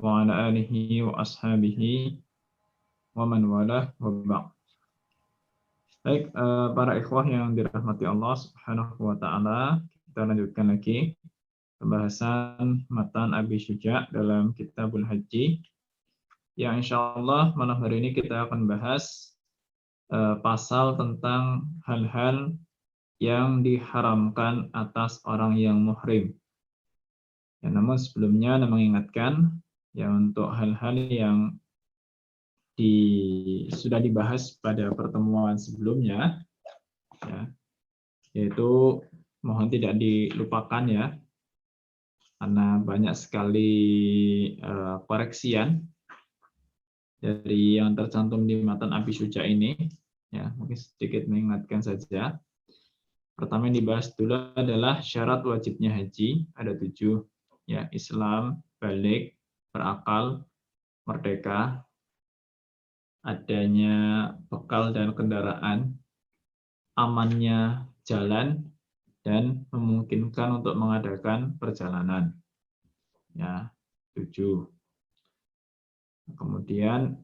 wa ala alihi wa ashabihi wa man walah wa ba'd. Baik, para ikhwah yang dirahmati Allah Subhanahu wa taala, kita lanjutkan lagi pembahasan matan Abi Syuja dalam Kitabul Haji. Yang insyaallah malam hari ini kita akan bahas pasal tentang hal-hal yang diharamkan atas orang yang muhrim. Ya, namun sebelumnya mengingatkan ya untuk hal-hal yang sudah dibahas pada pertemuan sebelumnya, ya, yaitu mohon tidak dilupakan ya, karena banyak sekali koreksian dari yang tercantum di matan Abi Syuja ini. Ya, mungkin sedikit mengingatkan saja. Pertama yang dibahas dulu adalah syarat wajibnya haji, ada 7. Ya, Islam, balik, berakal, merdeka, adanya bekal dan kendaraan, amannya jalan, dan memungkinkan untuk mengadakan perjalanan. Ya, 7. Kemudian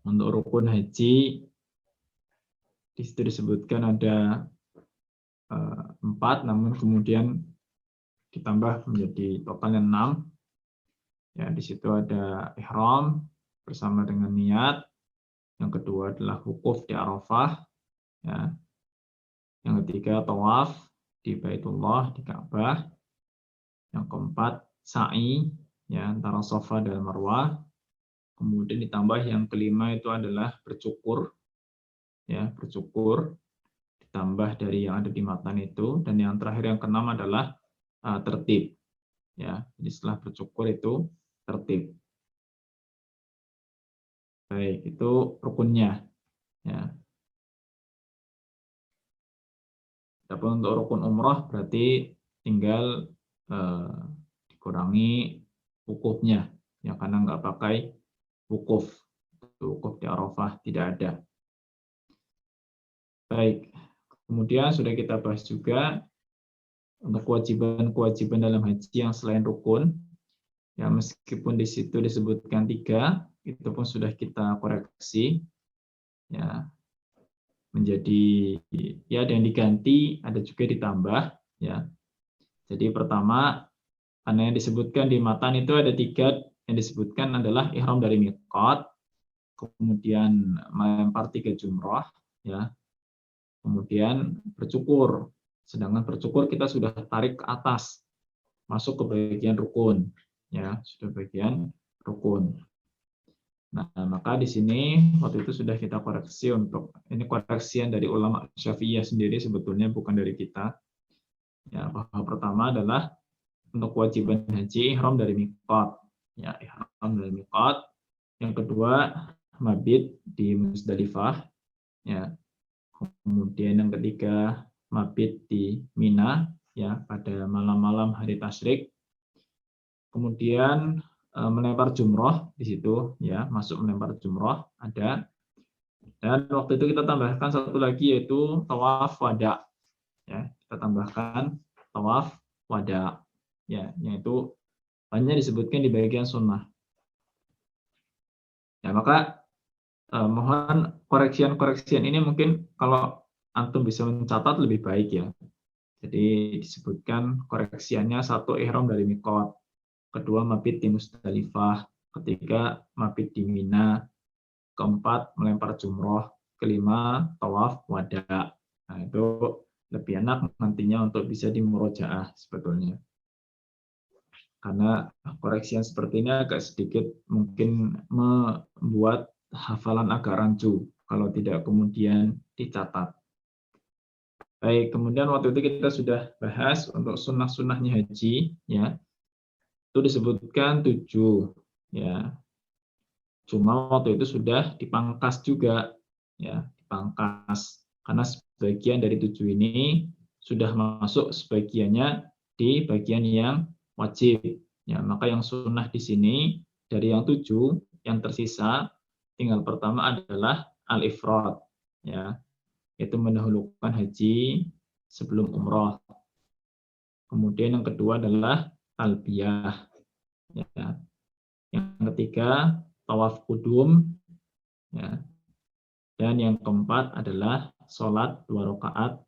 untuk rukun haji di situ disebutkan ada 4, namun kemudian ditambah menjadi totalnya 6. Ya, di situ ada ihram bersama dengan niat. Yang kedua adalah wukuf di Arafah. Ya. Yang ketiga tawaf di Baitullah, di Ka'bah. Yang keempat sa'i ya antara Safa dan Marwah. Kemudian ditambah yang kelima itu adalah bercukur. Ya, bercukur ditambah dari yang ada di matan itu, dan yang terakhir yang keenam adalah tertib. Ya, jadi setelah bercukur itu tertib. Baik, itu rukunnya. Ya. Adapun untuk rukun umroh berarti tinggal dikurangi wukufnya, ya karena nggak pakai wukuf. Wukuf di Arafah tidak ada. Baik, kemudian sudah kita bahas juga untuk kewajiban-kewajiban dalam haji yang selain rukun, ya meskipun di situ disebutkan 3, itu pun sudah kita koreksi, ya menjadi ya ada yang diganti, ada juga ditambah, ya. Jadi pertama, karena yang disebutkan di matan itu ada 3 yang disebutkan adalah ihram dari miqat, kemudian melempar 3 jumrah, ya, kemudian bercukur. Sedangkan bercukur kita sudah tarik ke atas, masuk ke bagian rukun, ya sudah bagian rukun. Nah, maka di sini waktu itu sudah kita koreksi untuk ini koreksian dari ulama Syafi'iyah sendiri sebetulnya bukan dari kita. Ya, bahwa pertama adalah untuk kewajiban haji ihram dari miqat, ya ihram dari miqat. Yang kedua mabit di Musdalifah, ya. Kemudian yang ketiga mabit di Mina, ya pada malam-malam hari tasyrik. Kemudian melempar jumroh di situ, ya masuk melempar jumroh ada. Dan waktu itu kita tambahkan satu lagi yaitu tawaf wada, ya kita tambahkan tawaf wada, ya yaitu hanya disebutkan di bagian sunnah. Ya maka mohon koreksian ini mungkin kalau antum bisa mencatat lebih baik ya. Jadi disebutkan koreksiannya 1 ihram dari miqat, kedua mabit di Musdalifah, ketiga mabit di Mina, keempat melempar jumroh, kelima tawaf wada. Nah, itu lebih enak nantinya untuk bisa dimurojaah sebetulnya. Karena koreksi yang seperti ini agak sedikit mungkin membuat hafalan agak rancu kalau tidak kemudian dicatat. Baik, kemudian waktu itu kita sudah bahas untuk sunnah-sunnahnya haji, ya itu disebutkan 7, ya. Cuma waktu itu sudah dipangkas juga, ya dipangkas karena sebagian dari 7 ini sudah masuk sebagiannya di bagian yang wajib, ya maka yang sunnah di sini dari yang 7 yang tersisa tinggal pertama adalah al-ifrad, ya yaitu mendahulukan haji sebelum umroh. Kemudian yang kedua adalah talbiyah, ya Yang ketiga, tawaf kudum. Ya. Dan yang keempat adalah sholat 2 rakaat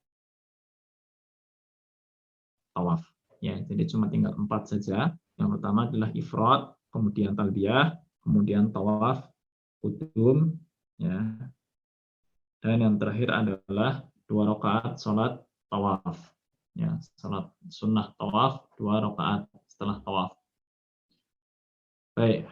tawaf. Ya, jadi cuma tinggal 4 saja. Yang pertama adalah ifrad, kemudian talbiyah, kemudian tawaf kudum, ya. Dan yang terakhir adalah 2 rakaat sholat tawaf. Ya, sholat sunnah tawaf 2 rakaat setelah tawaf. Baik.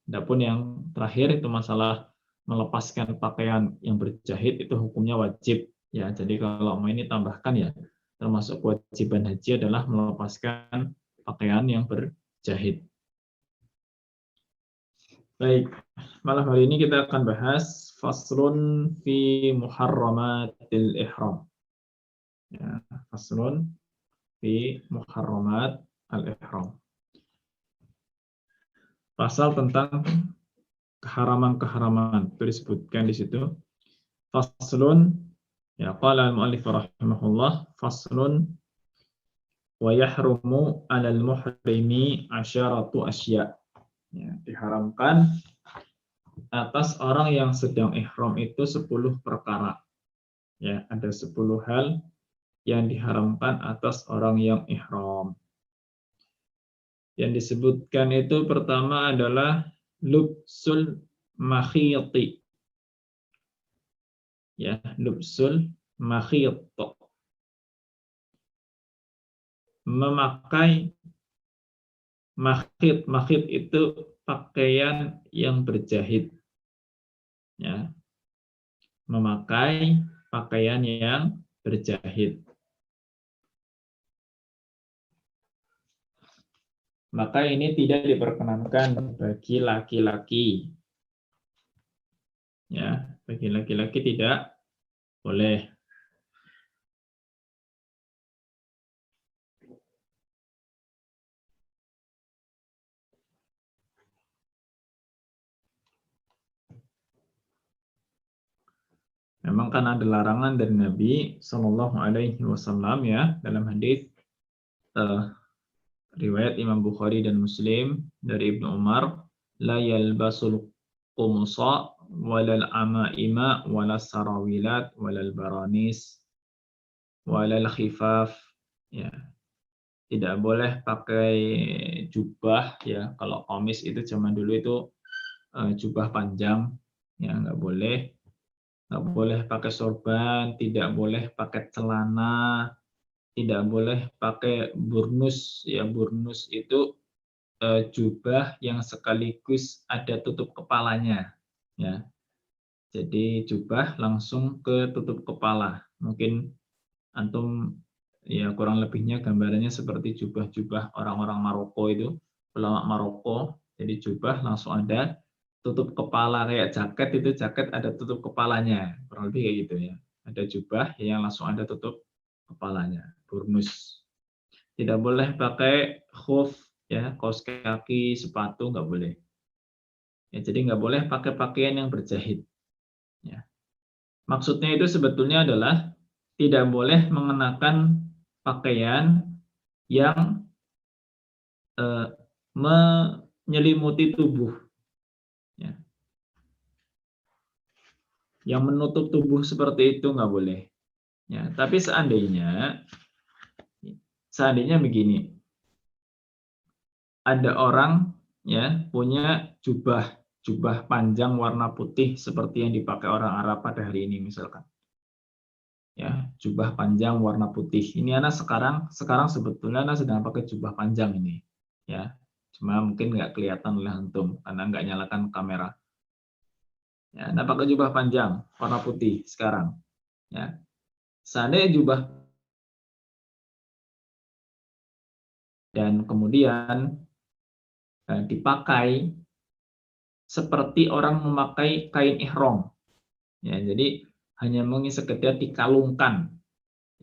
Adapun yang terakhir itu masalah melepaskan pakaian yang berjahit itu hukumnya wajib. Ya, jadi kalau mau ini tambahkan ya, termasuk kewajiban haji adalah melepaskan pakaian yang berjahit. Baik, malam hari ini kita akan bahas faslun fi muharramatil ihram. Ya, faslun fi muharramat al-ihram. Pasal tentang keharaman-keharaman itu disebutkan di situ. Faslun, ya qala al-mu'allif rahimahullah, faslun wa yahrumu 'alal muhrimi 'asharatu asya'. Ya, diharamkan atas orang yang sedang ihram itu 10 perkara. Ya, ada 10 hal yang diharamkan atas orang yang ihram. Yang disebutkan itu pertama adalah lubsul makhiyati. Ya, lubsul makhiyat. Memakai makhit. Makhit itu pakaian yang berjahit. Ya. Memakai pakaian yang berjahit. Maka ini tidak diperkenankan bagi laki-laki. Ya, bagi laki-laki tidak boleh. Memang kan ada larangan dari Nabi Shallallahu Alaihi Wasallam ya dalam hadis riwayat Imam Bukhari dan Muslim dari Ibnu Umar, la yalbasul qumusa walal amaima walas sarawilat walal baranis walal khifaf. Ya, tidak boleh pakai jubah ya. Kalau qamis itu zaman dulu itu jubah panjang, ya nggak boleh. Nggak boleh pakai sorban, tidak boleh pakai celana, tidak boleh pakai burnus. Ya, burnus itu jubah yang sekaligus ada tutup kepalanya. Ya, jadi jubah langsung ke tutup kepala. Mungkin antum ya kurang lebihnya gambarannya seperti jubah-jubah orang-orang Maroko itu, ulama Maroko. Jadi jubah langsung ada tutup kepala, kayak jaket itu jaket ada tutup kepalanya, kurang lebih kayak gitu ya. Ada jubah yang langsung ada tutup kepalanya, burnus. Tidak boleh pakai khuf ya, kaos kaki, sepatu nggak boleh. Ya, jadi nggak boleh pakai pakaian yang berjahit. Ya. Maksudnya itu sebetulnya adalah tidak boleh mengenakan pakaian yang menyelimuti tubuh. Ya. Yang menutup tubuh seperti itu nggak boleh. Ya, tapi seandainya begini, ada orang ya punya jubah panjang warna putih seperti yang dipakai orang Arab pada hari ini misalkan. Ya, jubah panjang warna putih. Ini anak sekarang sebetulnya anak sedang pakai jubah panjang ini. Ya, cuma mungkin nggak kelihatan oleh antum karena nggak nyalakan kamera. Ya, anak pakai jubah panjang warna putih sekarang. Ya, seandainya jubah dan kemudian dipakai seperti orang memakai kain ihram. Ya, jadi hanya mungkin sekedar dikalungkan.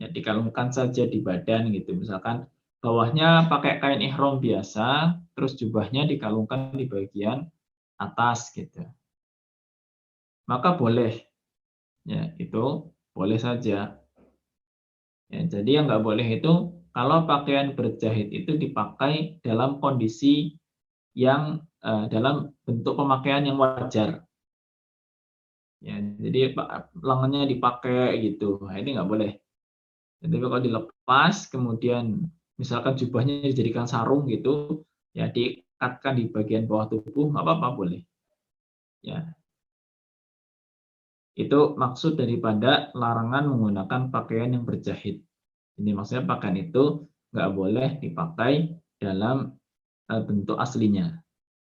Ya, dikalungkan saja di badan gitu. Misalkan bawahnya pakai kain ihram biasa, terus jubahnya dikalungkan di bagian atas gitu. Maka boleh. Ya, itu boleh saja. Ya, jadi yang nggak boleh itu kalau pakaian berjahit itu dipakai dalam kondisi yang dalam bentuk pemakaian yang wajar. Ya, jadi lengannya dipakai gitu, nah, ini nggak boleh. Jadi kalau dilepas, kemudian misalkan jubahnya dijadikan sarung gitu, ya diikatkan di bagian bawah tubuh, nggak apa-apa, boleh. Ya, itu maksud daripada larangan menggunakan pakaian yang berjahit. Jadi maksudnya pakaian itu nggak boleh dipakai dalam bentuk aslinya.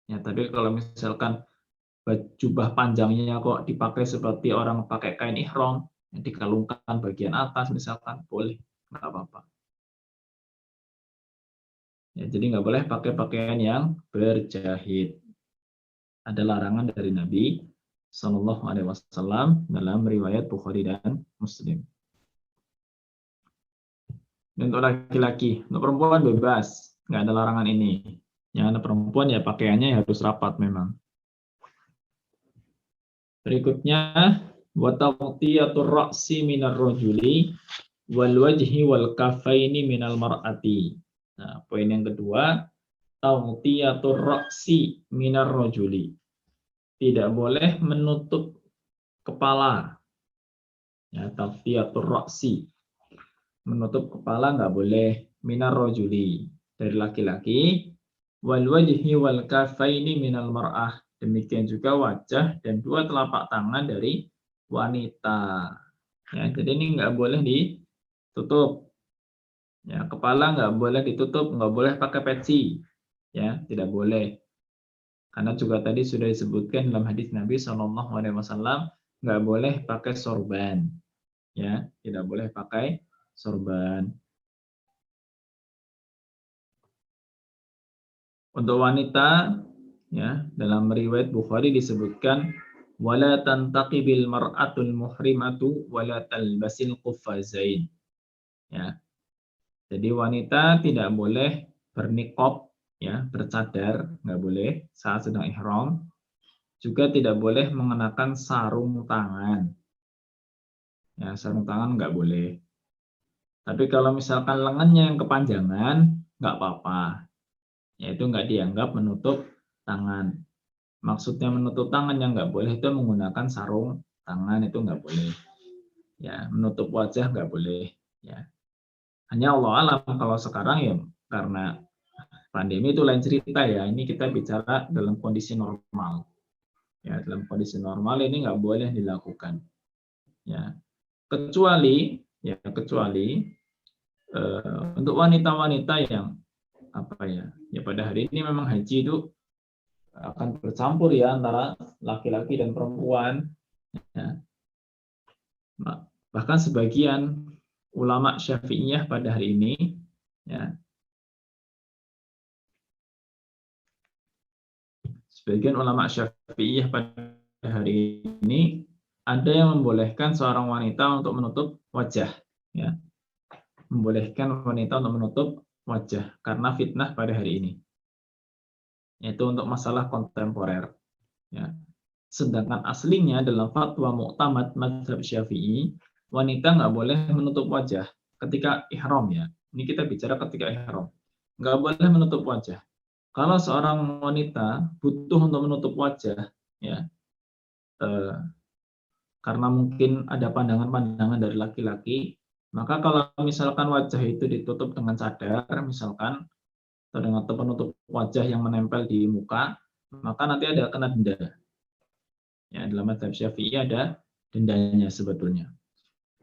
Ya, tapi kalau misalkan jubah panjangnya kok dipakai seperti orang pakai kain ihram, yang dikalungkan bagian atas misalkan, boleh, nggak apa-apa. Ya, jadi nggak boleh pakai pakaian yang berjahit. Ada larangan dari Nabi Shallallahu Alaihi Wasallam dalam riwayat Bukhari dan Muslim. Untuk laki-laki, untuk perempuan bebas, nggak ada larangan ini. Yang ada perempuan ya pakaiannya harus rapat memang. Berikutnya, wa tagtiyatur ra'si minar rajuli wal wajhi wal kafaini minal mar'ati. Nah, poin yang kedua, tagtiyatur ra'si minar rajuli. Tidak boleh menutup kepala. Ya, tagtiyatur ra'si. Menutup kepala nggak boleh, minar rajuli, dari laki-laki, wal wajhi wal kafaini minal mar'ah. Demikian juga wajah dan dua telapak tangan dari wanita. Ya, jadi ini nggak boleh ditutup. Ya, kepala nggak boleh ditutup, nggak boleh pakai peci. Ya, tidak boleh. Karena juga tadi sudah disebutkan dalam hadis Nabi SAW, nggak boleh pakai sorban. Ya, tidak boleh pakai sorban. Untuk wanita, ya, dalam riwayat Bukhari disebutkan wala tantaqibil mar'atul muhrimatu wala talbasil quffazain. Ya. Jadi wanita tidak boleh berniqab, ya, bercadar, nggak boleh saat sedang ihram. Juga tidak boleh mengenakan sarung tangan. Ya, sarung tangan nggak boleh. Tapi kalau misalkan lengannya yang kepanjangan, nggak apa-apa. Yaitu nggak dianggap menutup tangan. Maksudnya menutup tangan yang nggak boleh itu menggunakan sarung tangan, itu nggak boleh. Ya, menutup wajah nggak boleh. Ya, hanya Allah alam kalau sekarang ya karena pandemi itu lain cerita ya. Ini kita bicara dalam kondisi normal. Ya, dalam kondisi normal ini nggak boleh dilakukan. Ya, kecuali untuk wanita-wanita yang apa ya? Ya pada hari ini memang haji itu akan bercampur ya antara laki-laki dan perempuan. Ya. Bahkan sebagian ulama Syafi'iyah pada hari ini, ya, sebagian ulama Syafi'iyah pada hari ini ada yang membolehkan seorang wanita untuk menutup wajah, ya, membolehkan wanita untuk menutup wajah karena fitnah pada hari ini, yaitu untuk masalah kontemporer. Ya. Sedangkan aslinya dalam fatwa Mu'tamad mazhab Syafi'i, wanita nggak boleh menutup wajah ketika ihram ya. Ini kita bicara ketika ihram. Nggak boleh menutup wajah. Kalau seorang wanita butuh untuk menutup wajah, ya, karena mungkin ada pandangan-pandangan dari laki-laki, maka kalau misalkan wajah itu ditutup dengan cadar, misalkan, atau dengan penutup wajah yang menempel di muka, maka nanti ada kena denda. Ya, dalam mazhab Syafi'i ada dendanya sebetulnya.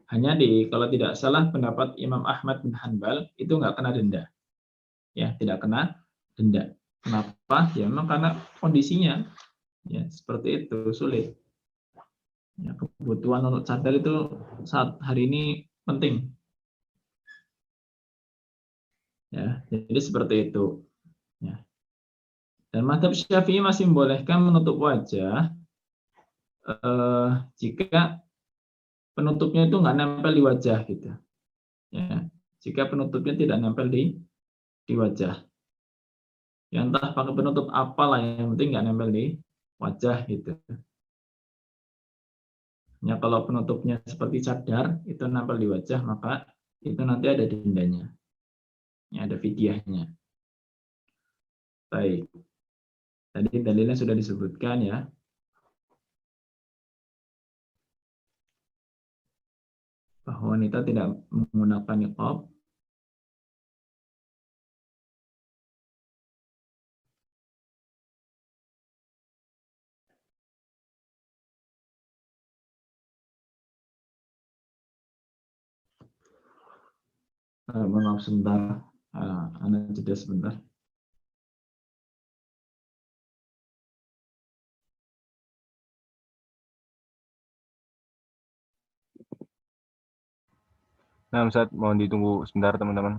Hanya kalau tidak salah pendapat Imam Ahmad bin Hanbal itu nggak kena denda. Ya, tidak kena denda. Kenapa? Ya memang karena kondisinya ya seperti itu, sulit. Ya, kebutuhan untuk cadar itu saat hari ini penting. Ya, jadi seperti itu. Ya. Dan mazhab Syafi'i masih membolehkan menutup wajah jika penutupnya itu nggak nempel di wajah gitu. Ya, jika penutupnya tidak nempel di wajah. Ya entah pakai penutup apalah, yang penting nggak nempel di wajah gitu. Ya kalau penutupnya seperti cadar itu nempel di wajah, maka itu nanti ada dendanya. Ya, ada fidyahnya. Baik. Tadi dalilnya sudah disebutkan ya. Bahwa wanita tidak menggunakan niqab. Maaf sebentar, Anda jeda sebentar. Nah, Ustaz, mohon ditunggu sebentar, teman-teman.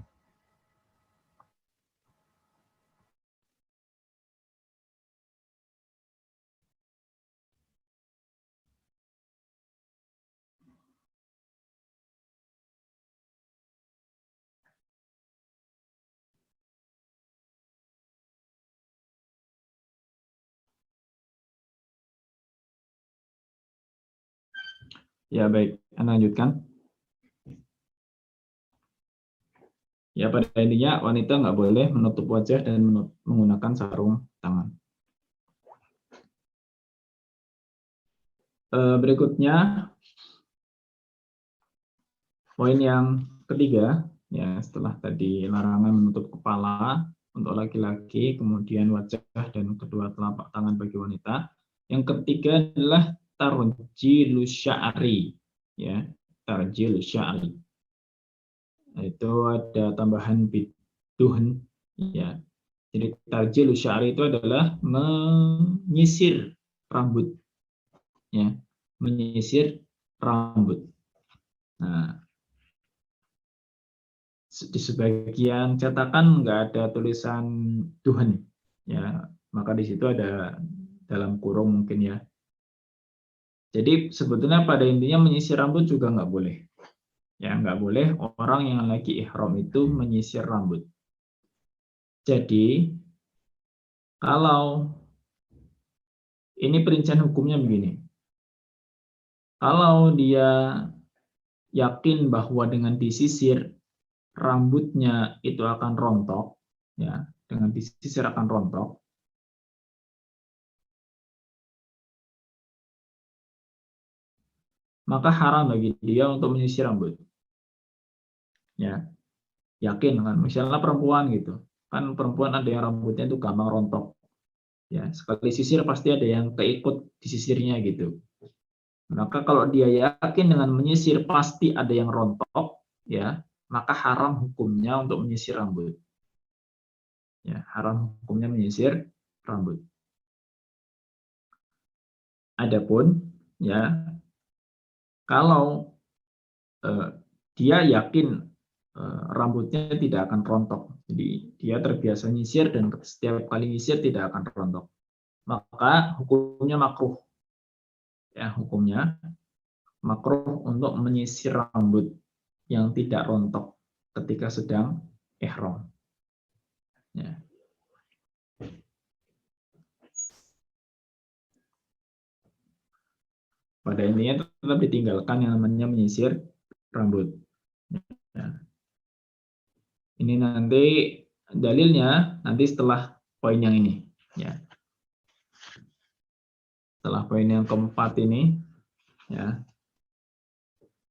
Ya baik, Anda lanjutkan. Ya pada intinya wanita nggak boleh menutup wajah dan menggunakan sarung tangan. Berikutnya poin yang ketiga, ya setelah tadi larangan menutup kepala untuk laki-laki, kemudian wajah dan kedua telapak tangan bagi wanita. Yang ketiga adalah tarjilu sya'ri, ya tarjilu sya'ri. Itu ada tambahan biduhn, ya. Jadi tarjilu sya'ri itu adalah menyisir rambut, ya, menyisir rambut. Nah, di sebagian cetakan nggak ada tulisan duhen, ya, maka di situ ada dalam kurung mungkin ya. Jadi sebetulnya pada intinya menyisir rambut juga nggak boleh, ya nggak boleh orang yang lagi ihram itu menyisir rambut. Jadi kalau ini perincian hukumnya begini, kalau dia yakin bahwa dengan disisir rambutnya itu akan rontok, ya, dengan disisir akan rontok, maka haram bagi dia untuk menyisir rambut. Ya, yakin kan, misalnya perempuan gitu, kan perempuan ada yang rambutnya itu gampang rontok. Ya, sekali sisir pasti ada yang keikut disisirnya gitu. Maka kalau dia yakin dengan menyisir pasti ada yang rontok, ya, maka haram hukumnya untuk menyisir rambut. Ya, haram hukumnya menyisir rambut. Adapun ya kalau dia yakin rambutnya tidak akan rontok, jadi dia terbiasa nyisir dan setiap kali nyisir tidak akan rontok, maka hukumnya makruh. Ya, hukumnya makruh untuk menyisir rambut yang tidak rontok ketika sedang ihram. Ya. Pada intinya tetap ditinggalkan yang namanya menyisir rambut. Ya. Ini nanti dalilnya nanti setelah poin yang ini. Ya. Setelah poin yang keempat ini, ya.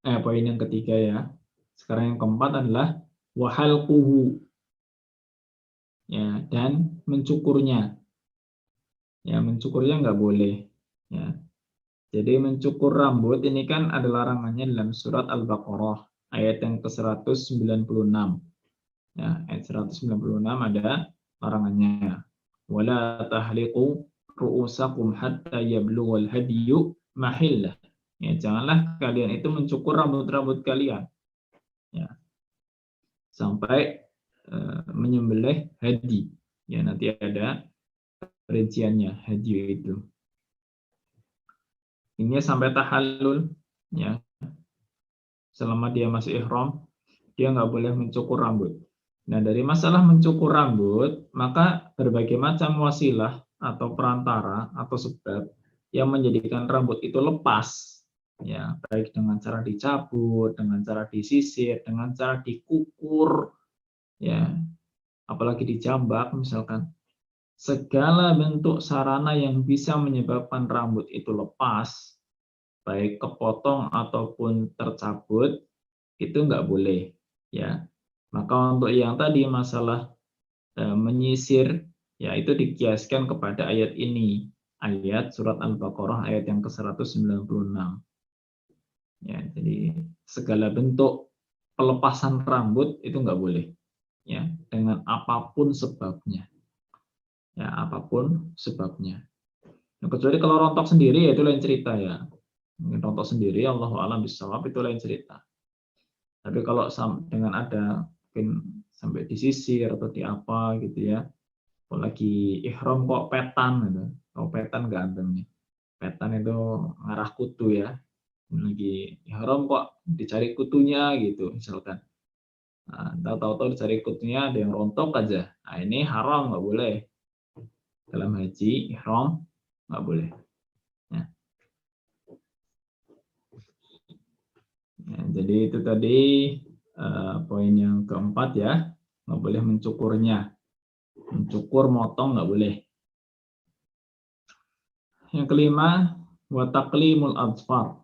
Poin yang ketiga ya. Sekarang yang keempat adalah wahalquhu. Ya, dan mencukurnya. Ya, mencukurnya nggak boleh. Ya. Jadi mencukur rambut ini kan ada larangannya dalam surat Al-Baqarah ayat yang ke-196. Ya, ayat 196 ada larangannya. Wala tahliqu ru'usakum hatta yablughal hadyu mahillah. Ya, janganlah kalian itu mencukur rambut-rambut kalian. Ya, sampai menyembelih hadi. Ya, nanti ada rinciannya hadi itu. Ini sampai tahallul, ya. Selama dia masih ihram, dia nggak boleh mencukur rambut. Nah, dari masalah mencukur rambut, maka berbagai macam wasilah atau perantara atau sebab yang menjadikan rambut itu lepas, ya, baik dengan cara dicabut, dengan cara disisir, dengan cara dikukur, ya, apalagi dijambak misalkan. segala bentuk sarana yang bisa menyebabkan rambut itu lepas, baik kepotong ataupun tercabut, itu nggak boleh, ya. Maka untuk yang tadi masalah menyisir, ya itu dikiaskan kepada ayat ini, ayat surat Al-Baqarah ayat yang ke-196. Ya, jadi segala bentuk pelepasan rambut itu nggak boleh, ya, dengan apapun sebabnya, ya apapun sebabnya. Nah, kecuali kalau rontok sendiri ya itu lain cerita ya. Mungkin rontok sendiri, Allahu a'lam bishawab, itu lain cerita. Tapi kalau dengan ada mungkin sampai disisir atau di apa gitu ya, kalau lagi ihram kok petan gitu. Kalau petan ganteng nih. Petan itu ngarah kutu ya. Lagi ihram kok dicari kutunya gitu misalkan. Nah, tahu-tahu dicari kutunya ada yang rontok aja. Nah, ini haram, nggak boleh. Dalam haji ihram nggak boleh. Ya. Ya, jadi itu tadi poin yang keempat ya, nggak boleh mencukurnya. Mencukur, motong nggak boleh. Yang kelima, wa taqlimul adfar,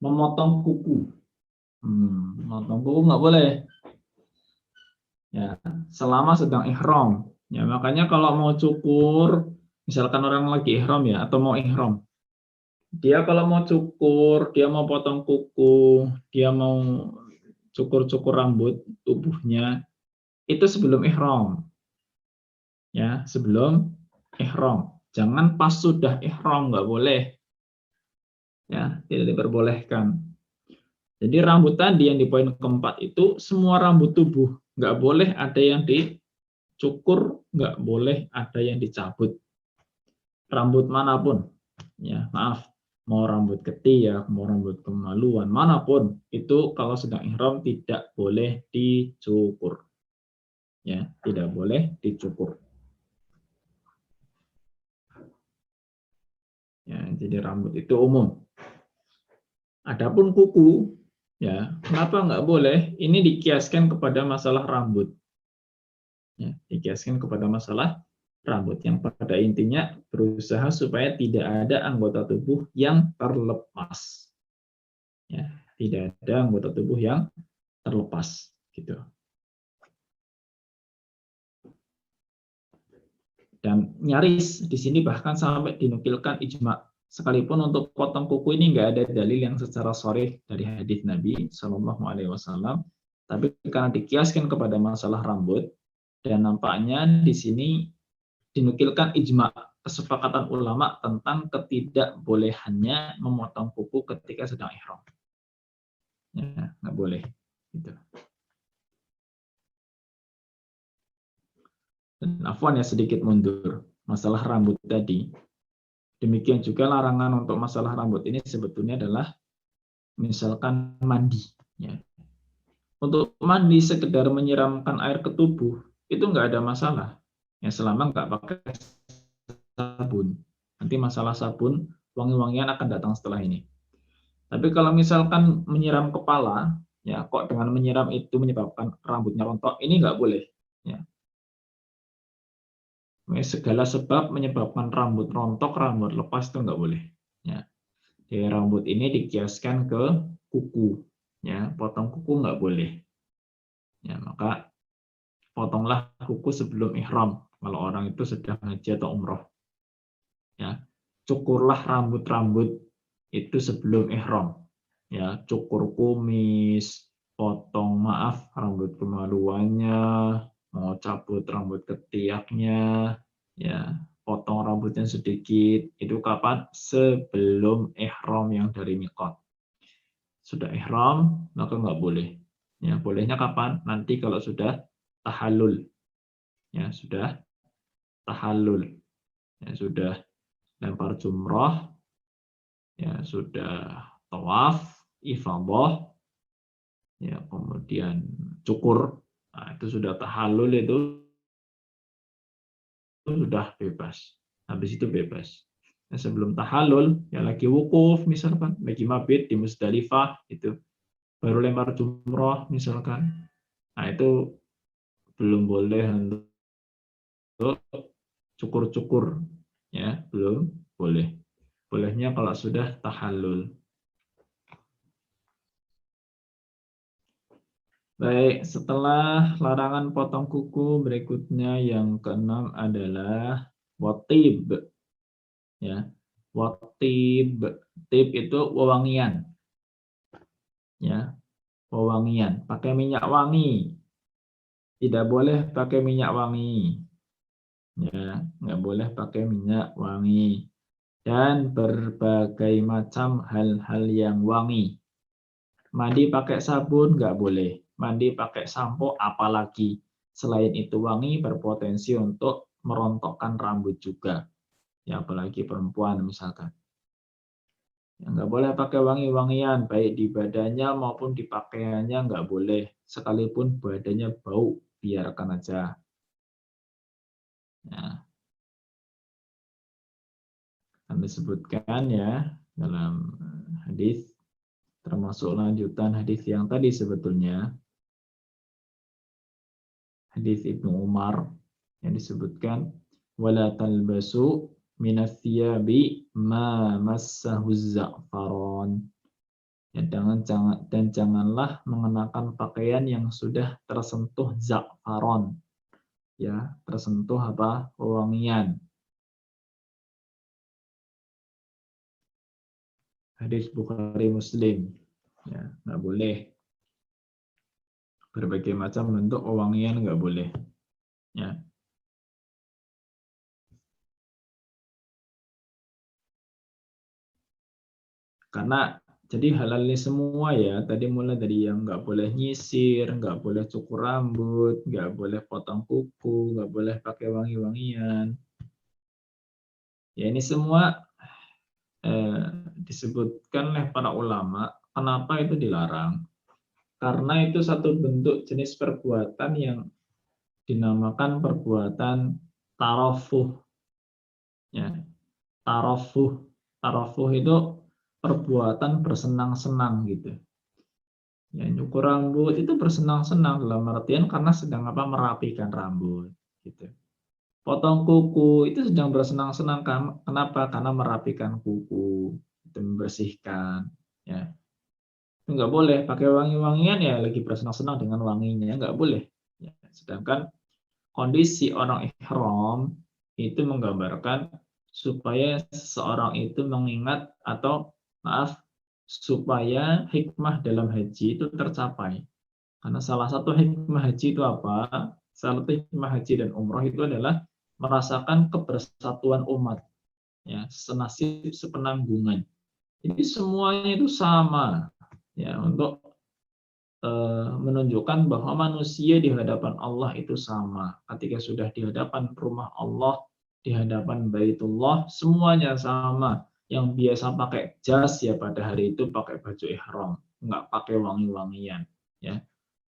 memotong kuku. Memotong kuku nggak boleh. Ya, selama sedang ihram. Ya, makanya kalau mau cukur, misalkan orang lagi ihram ya, atau mau ihram, dia kalau mau cukur, dia mau potong kuku, dia mau cukur-cukur rambut tubuhnya, itu sebelum ihram. Ya, sebelum ihram. Jangan pas sudah ihram, nggak boleh. Ya, tidak diperbolehkan. Jadi rambut tadi yang di poin keempat itu semua rambut tubuh, nggak boleh ada yang dicukur, nggak boleh ada yang dicabut. Rambut manapun, ya maaf, mau rambut ketiak, mau rambut kemaluan, manapun itu kalau sedang ihram tidak boleh dicukur. Ya, tidak boleh dicukur. Ya, jadi rambut itu umum. Adapun kuku, ya kenapa nggak boleh? Ini dikiaskan kepada masalah rambut. Ya, dikiaskan kepada masalah rambut yang pada intinya berusaha supaya tidak ada anggota tubuh yang terlepas. Ya, tidak ada anggota tubuh yang terlepas, gitu. Dan nyaris di sini bahkan sampai dinukilkan ijma. Sekalipun untuk potong kuku ini nggak ada dalil yang secara sharih dari hadis Nabi Shallallahu Alaihi Wasallam, tapi karena dikiaskan kepada masalah rambut dan nampaknya di sini dinukilkan ijma, kesepakatan ulama tentang ketidakbolehannya memotong kuku ketika sedang ihram. Ya, nggak boleh. Gitu. Dan afwan ya sedikit mundur masalah rambut tadi. Demikian juga larangan untuk masalah rambut ini sebetulnya adalah misalkan mandi. Ya. Untuk mandi sekedar menyiramkan air ke tubuh itu nggak ada masalah. Ya selama nggak pakai sabun. Nanti masalah sabun, wangi-wangian akan datang setelah ini. Tapi kalau misalkan menyiram kepala, ya kok dengan menyiram itu menyebabkan rambutnya rontok, ini nggak boleh. Ya. Segala sebab menyebabkan rambut rontok, rambut lepas itu nggak boleh. Ya. Jadi rambut ini dikiaskan ke kuku. Ya, potong kuku nggak boleh. Ya, maka potonglah kuku sebelum ihram kalau orang itu sedang haji atau umroh. Ya, cukurlah rambut-rambut itu sebelum ihram. Ya, cukur kumis, potong maaf rambut kemaluannya, mau cabut rambut ketiaknya, ya, potong rambutnya sedikit. Itu kapan? Sebelum ihram yang dari miqat. Sudah ihram maka nggak boleh. Ya, bolehnya kapan? Nanti kalau sudah tahallul. Ya, sudah tahallul. Ya, sudah lempar jumrah, ya sudah tawaf, ifadah, ya kemudian cukur. Nah, itu sudah tahallul, itu sudah bebas. Habis itu bebas. Nah, sebelum tahallul, ya lagi wukuf misalkan, lagi mabit di Musdalifah itu baru lempar jumrah misalkan. Nah, itu belum boleh untuk cukur-cukur, ya belum boleh. Bolehnya kalau sudah tahallul. Baik, setelah larangan potong kuku, berikutnya yang keenam adalah watib. Ya, watib. Tib itu wewangian. Ya, wewangian. Pakai minyak wangi. Tidak boleh pakai minyak wangi. Ya, nggak boleh pakai minyak wangi. Dan berbagai macam hal-hal yang wangi. Mandi pakai sabun nggak boleh. Mandi pakai sampo apalagi. Selain itu wangi berpotensi untuk merontokkan rambut juga. Ya apalagi perempuan misalkan. Ya, nggak boleh pakai wangi-wangian, baik di badannya maupun di pakaiannya nggak boleh. Sekalipun badannya bau, biarkan aja. Ya, kan disebutkan ya dalam hadis, termasuk lanjutan hadis yang tadi sebetulnya. Hadis Ibnu Umar yang disebutkan wala talbasu minas thiyabi ma massahu za'faron. Ya, dan janganlah mengenakan pakaian yang sudah tersentuh za'faron. Ya, tersentuh apa? Wewangian. Hadis Bukhari Muslim. Ya, nggak boleh. Berbagai macam bentuk wewangian nggak boleh. Ya. Karena jadi halal ini semua ya, tadi mulai dari yang nggak boleh nyisir, nggak boleh cukur rambut, nggak boleh potong kuku, nggak boleh pakai wangi-wangian. Ya ini semua disebutkan oleh para ulama, kenapa itu dilarang? Karena itu satu bentuk jenis perbuatan yang dinamakan perbuatan tarofuh. Ya, tarofuh. Tarofuh itu perbuatan bersenang-senang gitu. Ya, nyukur rambut itu bersenang-senang dalam artian karena sedang apa merapikan rambut gitu. Potong kuku itu sedang bersenang-senang. Kenapa? Karena merapikan kuku, itu membersihkan. Ya, itu nggak boleh pakai wangi-wangian ya lagi bersenang-senang dengan wanginya nggak boleh. Ya, sedangkan kondisi orang ihram itu menggambarkan supaya seseorang itu mengingat atau maaf supaya hikmah dalam haji itu tercapai. Karena salah satu hikmah haji itu apa? Salah satu hikmah haji dan umroh itu adalah merasakan kebersatuan umat, ya, senasib sepenanggungan. Jadi semuanya itu sama, ya, untuk menunjukkan bahwa manusia di hadapan Allah itu sama. Ketika sudah di hadapan rumah Allah, di hadapan Baitullah, semuanya sama. Yang biasa pakai jas ya pada hari itu pakai baju ihram, nggak pakai wangi-wangian, ya,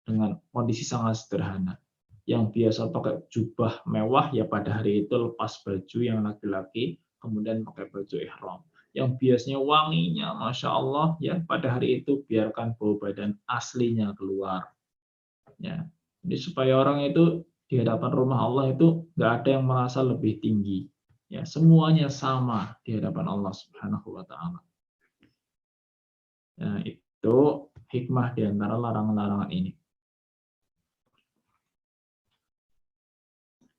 dengan kondisi sangat sederhana. Yang biasa pakai jubah mewah ya pada hari itu lepas baju yang laki-laki, kemudian pakai baju ihram. Yang biasanya wanginya Masya Allah ya pada hari itu biarkan bau badan aslinya keluar. Ya, jadi supaya orang itu di hadapan rumah Allah itu nggak ada yang merasa lebih tinggi. Ya, semuanya sama di hadapan Allah Subhanahu wa taala. Nah, itu hikmah di antara larangan-larangan ini.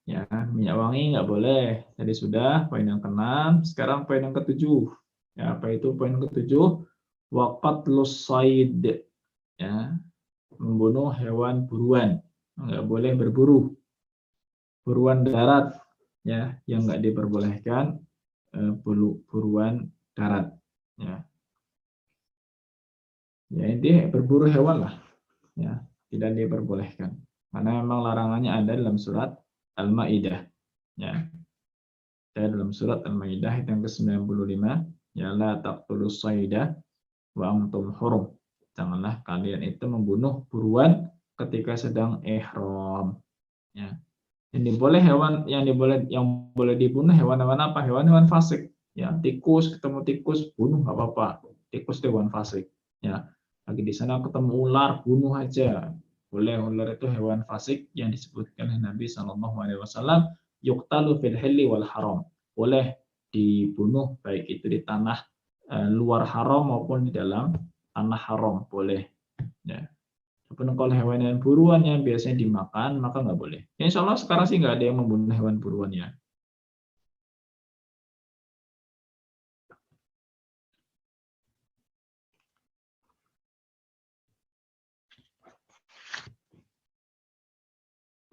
Ya, minyak wangi nggak boleh. Jadi sudah poin yang ke-6. Sekarang poin yang ke-7. Ya, apa itu poin ke-7? Waqatlus sayd. Ya, membunuh hewan buruan. Nggak boleh berburu. Buruan darat, ya, yang nggak diperbolehkan buruan darat. Ya, ya intinya berburu hewan lah. Ya, tidak diperbolehkan. Karena memang larangannya ada dalam surat Al-Maidah. Ya, dalam surat Al-Maidah yang ke-95, ya la taqtulus sayda wa antum hurum. Janganlah kalian itu membunuh buruan ketika sedang ihram. Ya. Yang boleh dibunuh hewan-hewan apa? Hewan-hewan fasik. Ya, tikus ketemu tikus bunuh nggak apa-apa. Tikus itu hewan fasik. Ya. Lagi di sana ketemu ular bunuh aja. Boleh, ular itu hewan fasik yang disebutkan oleh Nabi Shallallahu Alaihi Wasallam yuqtalu fil hilli wal haram. Boleh dibunuh baik itu di tanah luar haram maupun di dalam tanah haram, boleh. Ya. Walaupun kalau hewan buruan yang biasanya dimakan, maka nggak boleh. Ya, insya Allah sekarang sih nggak ada yang membunuh hewan buruan ya.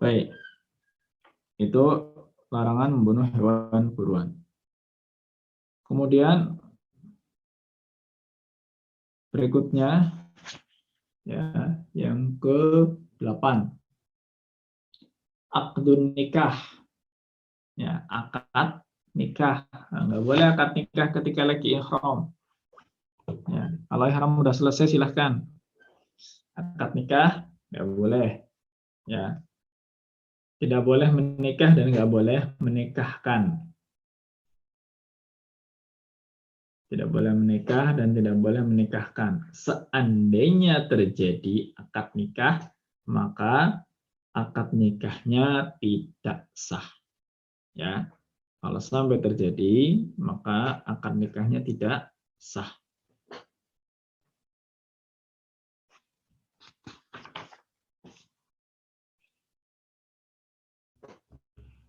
Baik, itu larangan membunuh hewan buruan. Kemudian berikutnya, ya, yang ke-8, akdun nikah. Ya, akad nikah. Nah, nggak boleh akad nikah ketika lagi ihram. Ya, kalau ihram udah selesai silahkan. Akad nikah nggak boleh. Ya, tidak boleh menikah dan nggak boleh menikahkan. Tidak boleh menikah dan tidak boleh menikahkan. Seandainya terjadi akad nikah, maka akad nikahnya tidak sah. Ya, kalau sampai terjadi, maka akad nikahnya tidak sah.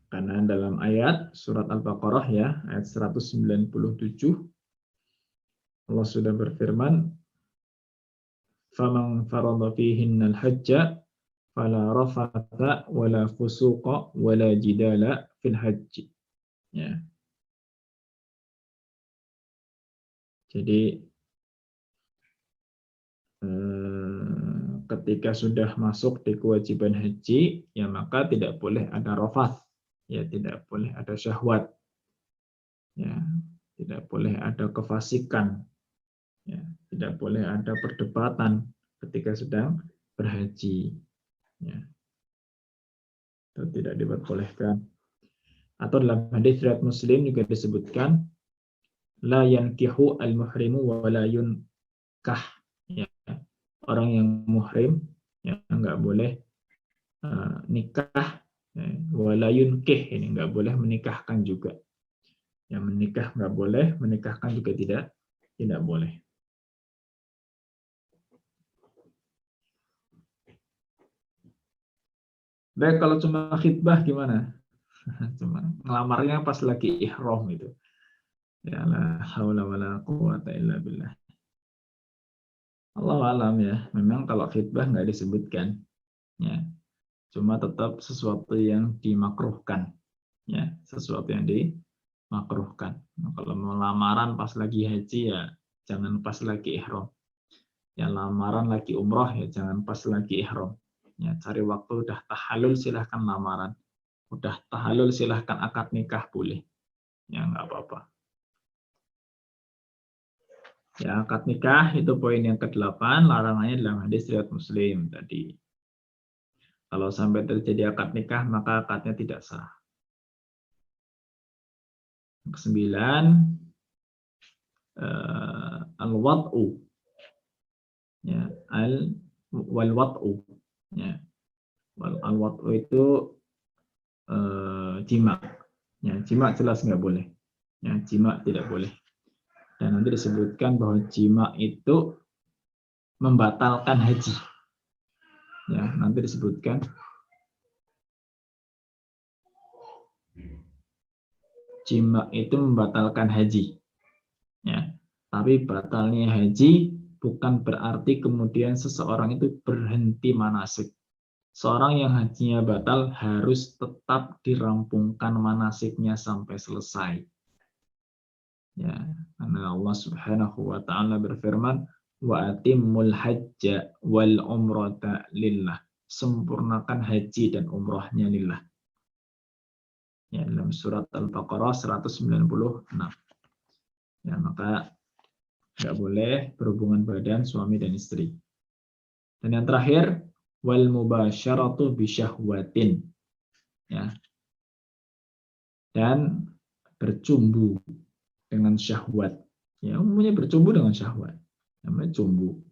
Karena dalam ayat surat Al-Baqarah ya, ayat 197, Allah sudah berfirman, "Faman farada fihinnal hajja fala rafatha wala fusuqa wala jidala fil hajj." Ya. Jadi ketika sudah masuk di kewajiban haji, ya maka tidak boleh ada rafath, ya tidak boleh ada syahwat, ya tidak boleh ada kefasikan, ya tidak boleh ada perdebatan ketika sedang berhaji, ya itu tidak diperbolehkan. Atau dalam hadis riwayat Muslim juga disebutkan, la yankihu al-muhrimu wa la yunkah, ya orang yang muhrim ya nggak boleh nikah, wala yunkih, ini nggak boleh menikahkan juga. Yang menikah nggak boleh, menikahkan juga tidak boleh. Baik, kalau cuma khitbah gimana? Cuma ngelamarnya pas lagi ihram itu. Ya la haula wala quwata illa billah. Allah alam ya. Memang kalau khitbah nggak disebutkan, ya. Cuma tetap sesuatu yang dimakruhkan, ya, sesuatu yang dimakruhkan. Nah, kalau mau lamaran pas lagi haji ya jangan pas lagi ihram. Ya lamaran lagi umroh ya jangan pas lagi ihram. Ya cari waktu udah tahallul silahkan lamaran. Udah tahallul silahkan akad nikah boleh. Ya nggak apa-apa. Ya akad nikah itu poin yang ke-8, larangannya dalam hadis riwayat Muslim tadi. Kalau sampai terjadi akad nikah maka akadnya tidak sah. Yang ke-9, al-wad'u. Ya, wal-wad'u. Ya. Al-wad'u itu jima. Ya, jima jelas nggak boleh. Ya, jima tidak boleh. Dan nanti disebutkan bahwa jima itu membatalkan haji. Ya, nanti disebutkan jima itu membatalkan haji. Ya, tapi batalnya haji bukan berarti kemudian seseorang itu berhenti manasik. Seorang yang hajinya batal harus tetap dirampungkan manasiknya sampai selesai. Ya, karena Allah Subhanahu wa taala berfirman, wa atimmul hajja wal umrata lillah. Sempurnakan haji dan umrahnya lillah. Ya, dalam surat Al-Baqarah 196. Ya, maka nggak boleh berhubungan badan suami dan istri. Dan yang terakhir, wal mubasyaratu bisyahwatin. Ya. Dan bercumbu dengan syahwat. Ya, umumnya bercumbu dengan syahwat. Namanya cumbu.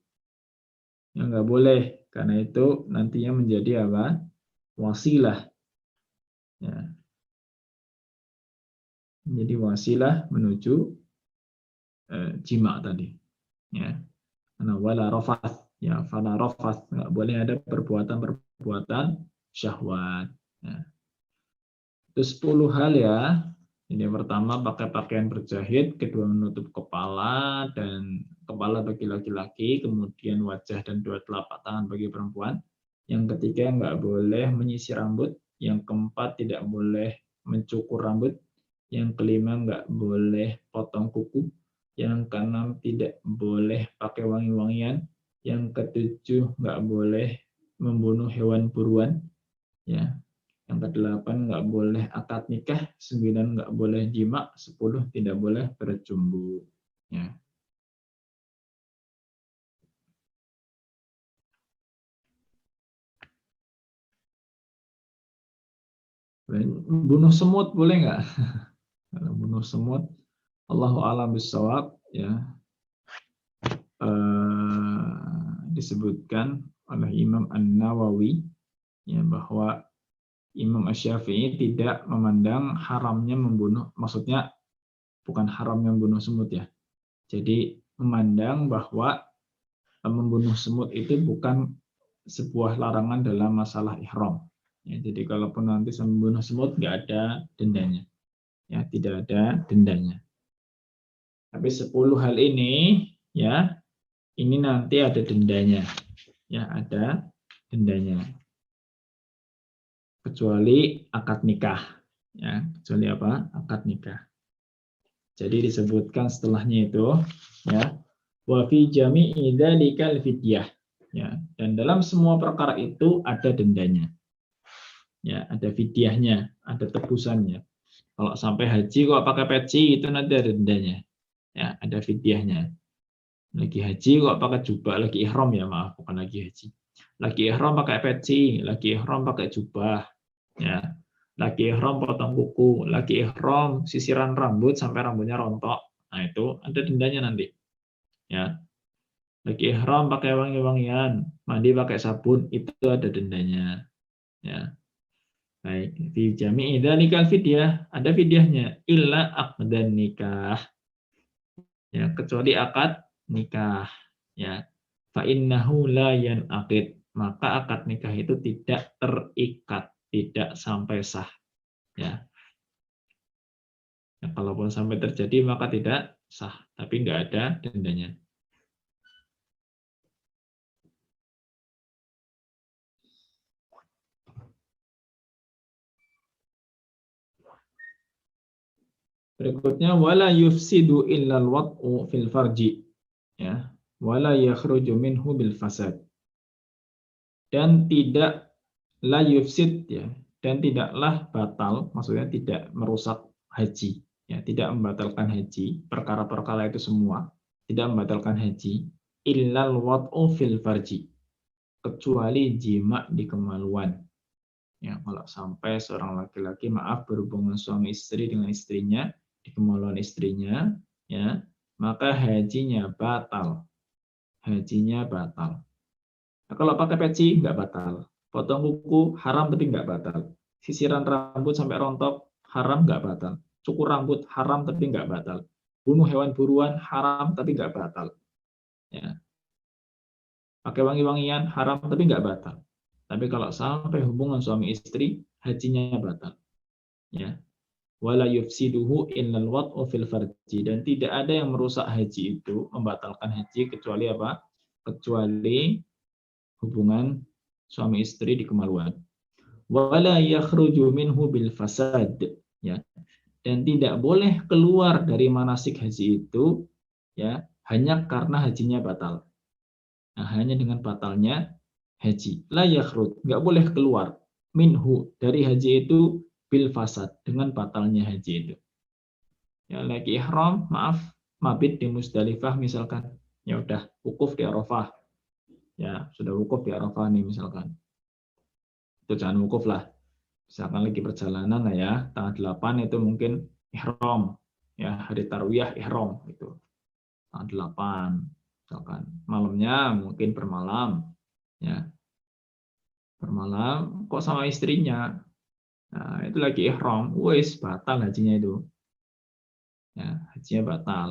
Ya, nggak boleh, karena itu nantinya menjadi apa? Wasilah. Ya. Jadi wasilah menuju jima tadi. Ya. Karena wala rafath, ya fala rafath, nggak boleh ada perbuatan-perbuatan syahwat. Ya. Itu 10 hal ya. Ini pertama pakai pakaian berjahit, kedua menutup kepala dan kepala bagi laki-laki, kemudian wajah dan dua telapak tangan bagi perempuan. Yang ketiga nggak boleh menyisir rambut, yang keempat tidak boleh mencukur rambut, yang kelima nggak boleh potong kuku, yang keenam tidak boleh pakai wangi-wangian, yang ketujuh nggak boleh membunuh hewan buruan, ya. Yang kedelapan nggak boleh akad nikah, 9 nggak boleh jima, 10 tidak boleh berjumbu. Ya. Bunuh semut boleh nggak? Kalau bunuh semut, Allahu a'lam bishawab, ya. Disebutkan oleh Imam An-Nawawi, ya, bahwa Imam Asy-Syafi'i tidak memandang haramnya membunuh, maksudnya bukan haramnya membunuh semut ya. Jadi memandang bahwa membunuh semut itu bukan sebuah larangan dalam masalah ihram. Ya, jadi kalaupun nanti membunuh semut nggak ada dendanya, ya tidak ada dendanya. Tapi 10 hal ini, ya ini nanti ada dendanya, ya ada dendanya. Kecuali akad nikah, ya kecuali apa? Akad nikah. Jadi disebutkan setelahnya itu, ya wa fi jami'i dzalikal fidyah, ya, dan dalam semua perkara itu ada dendanya, ya ada fidyahnya, ada tebusannya. Kalau sampai haji kok pakai peci itu nanti ada dendanya, ya ada fidyahnya. Lagi haji kok pakai jubah, lagi ihram ya, maaf bukan lagi haji, lagi ihram pakai peci, lagi ihram pakai jubah, ya lagi ihram potong kuku, lagi ihram sisiran rambut sampai rambutnya rontok, nah itu ada dendanya nanti, ya. Lagi ihram pakai wangi-wangian, mandi pakai sabun, itu ada dendanya, ya. Baik, fi jami'i dzalikal fidyah, ada fidyahnya, illa aqdan nikah, ya kecuali akad nikah, ya. Fa innahu la yanaqid, maka akad nikah itu tidak terikat, tidak sampai sah, ya. Ya, kalaupun sampai terjadi maka tidak sah, tapi nggak ada dendanya. Berikutnya wala yufsidu illal wat'u fil farji, ya. Wala yakhruju minhu bil fasad. Dan tidak la yufsid, ya, dan tidaklah batal, maksudnya tidak merusak haji, ya, tidak membatalkan haji, perkara-perkara itu semua tidak membatalkan haji, illal wat'u fil farji, kecuali jima di kemaluan. Ya, kalau sampai seorang laki-laki maaf berhubungan suami istri dengan istrinya di kemaluan istrinya, ya, maka hajinya batal. Hajinya batal. Nah, kalau pakai peci nggak batal. Potong kuku haram tapi nggak batal. Sisiran rambut sampai rontok haram nggak batal. Cukur rambut haram tapi nggak batal. Bunuh hewan buruan haram tapi nggak batal. Ya. Pakai wangi-wangian haram tapi nggak batal. Tapi kalau sampai hubungan suami istri, hajinya batal. Ya. Wala yufsiduhu illal wat'u fil farji, dan tidak ada yang merusak haji itu, membatalkan haji, kecuali apa? Kecuali hubungan suami istri di kemaluan. Wala yakhruju minhu bil fasad, ya. Dan tidak boleh keluar dari manasik haji itu, ya, hanya karena hajinya batal. Nah, hanya dengan batalnya haji. La yakhruj, nggak boleh keluar minhu dari haji itu bil fasad, dengan batalnya haji itu. Ya, lagi ihram, maaf, mabit di Musdalifah misalkan, ya udah wukuf di Arafah, ya sudah wukuf di Arafah nih misalkan, itu jangan wukuf lah, misalkan lagi perjalanan lah ya, tanggal 8 itu mungkin ihram, ya hari tarwiyah ihram itu tanggal 8 misalkan, malamnya mungkin bermalam, ya bermalam kok sama istrinya, nah itu lagi ihram, wes batal hajinya itu, ya, hajinya batal.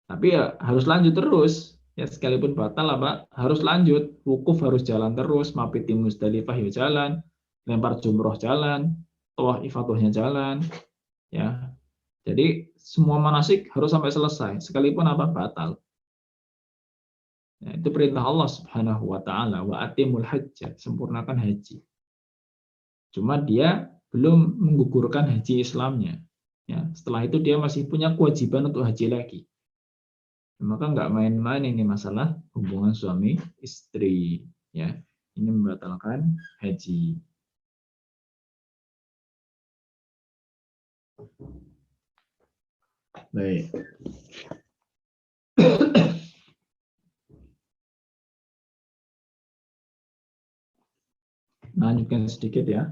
Tapi ya harus lanjut terus. Ya sekalipun batal apa harus lanjut. Wukuf harus jalan terus, mabit di Musdalifah ya jalan, lempar jumroh jalan, tawaf ifadah jalan, ya. Jadi semua manasik harus sampai selesai, sekalipun apa batal. Ya, itu perintah Allah Subhanahu wa taala, wa atimul hajj, sempurnakan haji. Cuma dia belum menggugurkan haji Islamnya. Ya, setelah itu dia masih punya kewajiban untuk haji lagi. Maka nggak main-main ini masalah hubungan suami istri. Ya, ini membatalkan haji. Baik. Lanjutkan sedikit ya.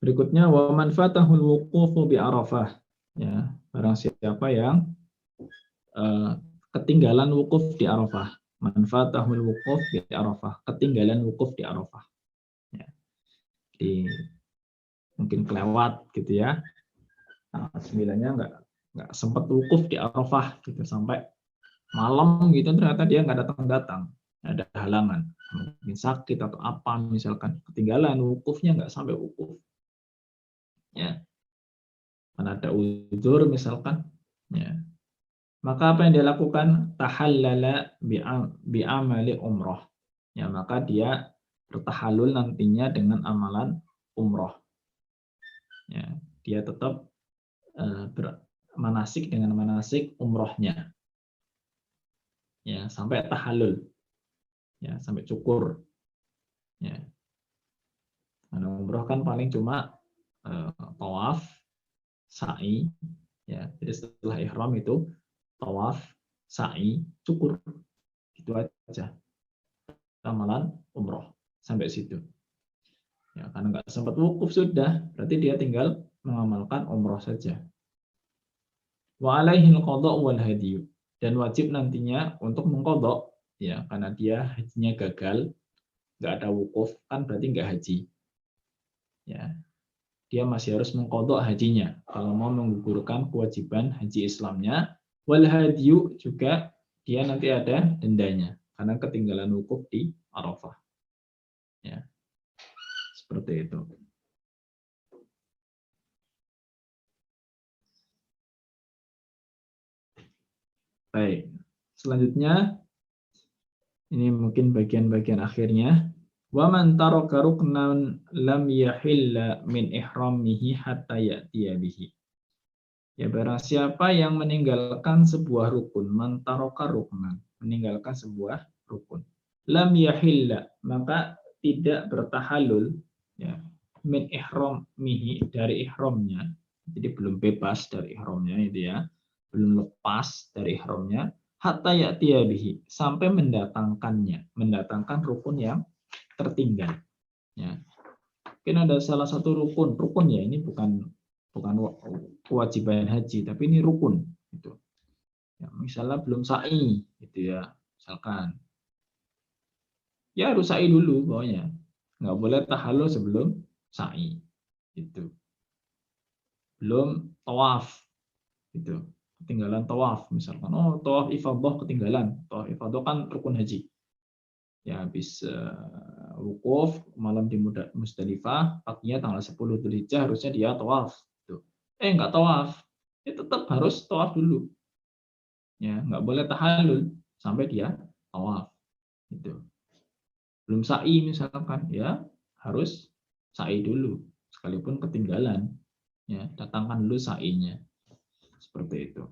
Berikutnya wa man fatahul wuqufu bi Arafah. Ya, barang siapa yang ketinggalan wukuf di Arafah. Man fatahul wuquf di Arafah, ketinggalan wukuf di Arafah. Ya. Mungkin kelewat gitu ya. Nah, sembilannya nggak sempat wukuf di Arafah gitu sampai malam gitu, ternyata dia nggak datang, ada halangan, mungkin sakit atau apa misalkan, ketinggalan wukufnya, nggak sampai wukuf. Ya, karena ada uzur misalkan, ya. Maka apa yang dia lakukan? Tahallala bi'amali umroh. Ya, maka dia bertahallul nantinya dengan amalan umroh. Ya, dia tetap manasik dengan manasik umrohnya. Ya, sampai tahallul. Ya, sampai cukur. Ya. Karena umroh kan paling cuma tawaf, sa'i, ya. Jadi setelah ihram itu tawaf, sa'i, cukur. Itu aja amalan umroh sampai situ. Ya, karena nggak sempat wukuf sudah, berarti dia tinggal mengamalkan umroh saja. Wa alaihil qada' wal hadiyu, dan wajib nantinya untuk mengqada, ya, karena dia hajinya gagal, nggak ada wukuf, kan berarti nggak haji. Ya, dia masih harus mengqada hajinya kalau mau menggugurkan kewajiban haji Islamnya. Wal hadiyu juga dia nanti ada dendanya karena ketinggalan wukuf di Arafah. Ya, seperti itu. Baik, selanjutnya ini mungkin bagian-bagian akhirnya. Wa man taraka ruknan lam yahilla min ihramihi hatta ya'tiya bihi. Ya, barang siapa yang meninggalkan sebuah rukun, man taraka ruknan, meninggalkan sebuah rukun. Lam yahilla, maka tidak bertahallul, ya, min ihramihi, dari ihramnya. Jadi belum bebas dari ihramnya itu ya. Belum lepas dari ihramnya, hatta ya'tiya bihi, sampai mendatangkannya, mendatangkan rukun yang tertinggal. Ya. Mungkin ada salah satu rukun ya, ini bukan kewajiban haji, tapi ini rukun. Gitu. Ya, misalnya belum sa'i, gitu ya, misalkan. Ya harus sa'i dulu pokoknya. Nggak boleh tahallul sebelum sa'i. Gitu. Belum tawaf. Gitu. Ketinggalan tawaf misalkan. Oh, tawaf ifadah ketinggalan. Tawaf ifadah kan rukun haji. Ya habis wukuf malam di Musdalifah, paginya tanggal 10 Dzulhijjah harusnya dia tawaf. Gitu. Nggak tawaf. Ya tetap harus tawaf dulu. Ya, nggak boleh tahallul sampai dia tawaf. Gitu. Belum sa'i misalkan, ya harus sa'i dulu sekalipun ketinggalan. Ya, datangkan dulu sa'inya. Seperti itu.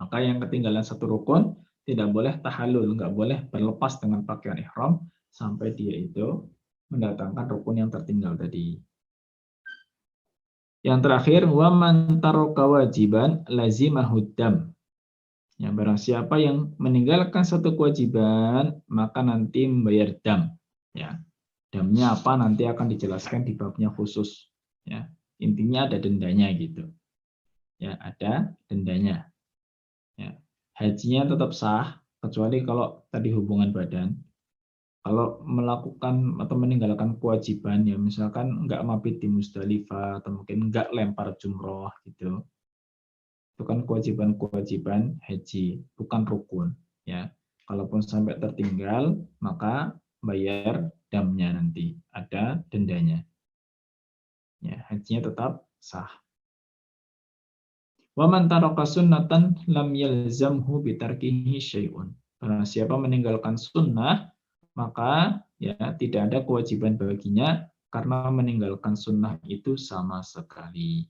Maka yang ketinggalan satu rukun tidak boleh tahallul, nggak boleh berlepas dengan pakaian ihram sampai dia itu mendatangkan rukun yang tertinggal tadi. Yang terakhir, wa man taraka wajiban lazimahud dam. Ya, barang siapa yang meninggalkan satu kewajiban, maka nanti membayar dam. Ya, damnya apa nanti akan dijelaskan di babnya khusus. Ya, intinya ada dendanya gitu. Ya, ada dendanya. Ya, hajinya tetap sah kecuali kalau tadi hubungan badan. Kalau melakukan atau meninggalkan kewajiban ya, misalkan nggak mabit di Musdalifah atau mungkin nggak lempar jumroh gitu, itu kan kewajiban-kewajiban haji, bukan rukun ya. Kalaupun sampai tertinggal, maka bayar damnya nanti, ada dendanya. Ya, hajinya tetap sah. Wa man taraka sunnatan lam yalzamhu bitarkihi syai'un. Barang siapa meninggalkan sunnah, maka ya tidak ada kewajiban baginya karena meninggalkan sunnah itu sama sekali.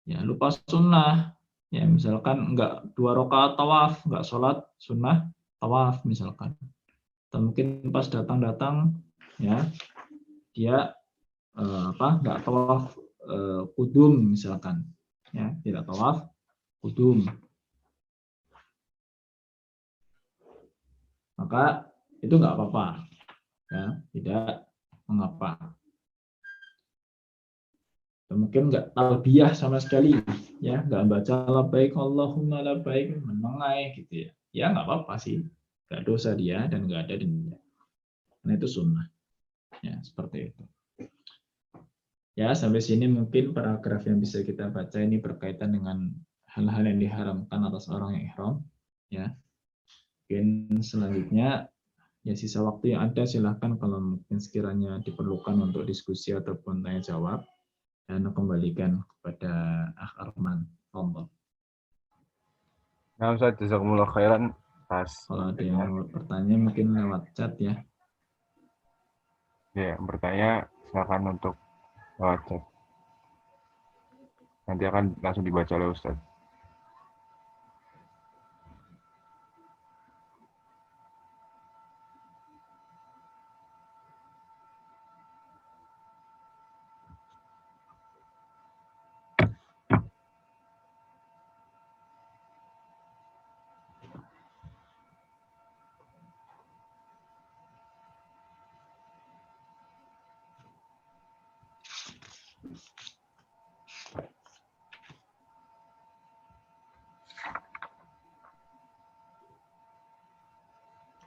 Ya, lupa sunnah, ya misalkan enggak 2 rakaat tawaf, enggak sholat sunnah tawaf misalkan. Atau mungkin pas datang-datang ya dia enggak tawaf kudum misalkan. Ya, tidak tawaf kudum. Maka itu enggak apa-apa. Ya, tidak mengapa. Mungkin nggak talbiyah sama sekali, ya nggak baca labbaik Allahumma labbaik menengai gitu ya, ya nggak apa-apa sih, nggak dosa dia dan nggak ada denda. Nah itu sunnah, ya seperti itu. Ya sampai sini mungkin paragraf yang bisa kita baca ini berkaitan dengan hal-hal yang diharamkan atas orang yang ihram. Ya, mungkin selanjutnya ya sisa waktu yang ada silahkan kalau mungkin sekiranya diperlukan untuk diskusi ataupun tanya jawab. Dan kembalikan kepada Akh Arman. Allah. Nah, Ustaz, jazakumullah khairan atas Kalau ada yang waktunya. mau bertanya mungkin lewat chat ya. Ya, bertanya silakan untuk lewat chat. Nanti akan langsung dibaca oleh Ustaz.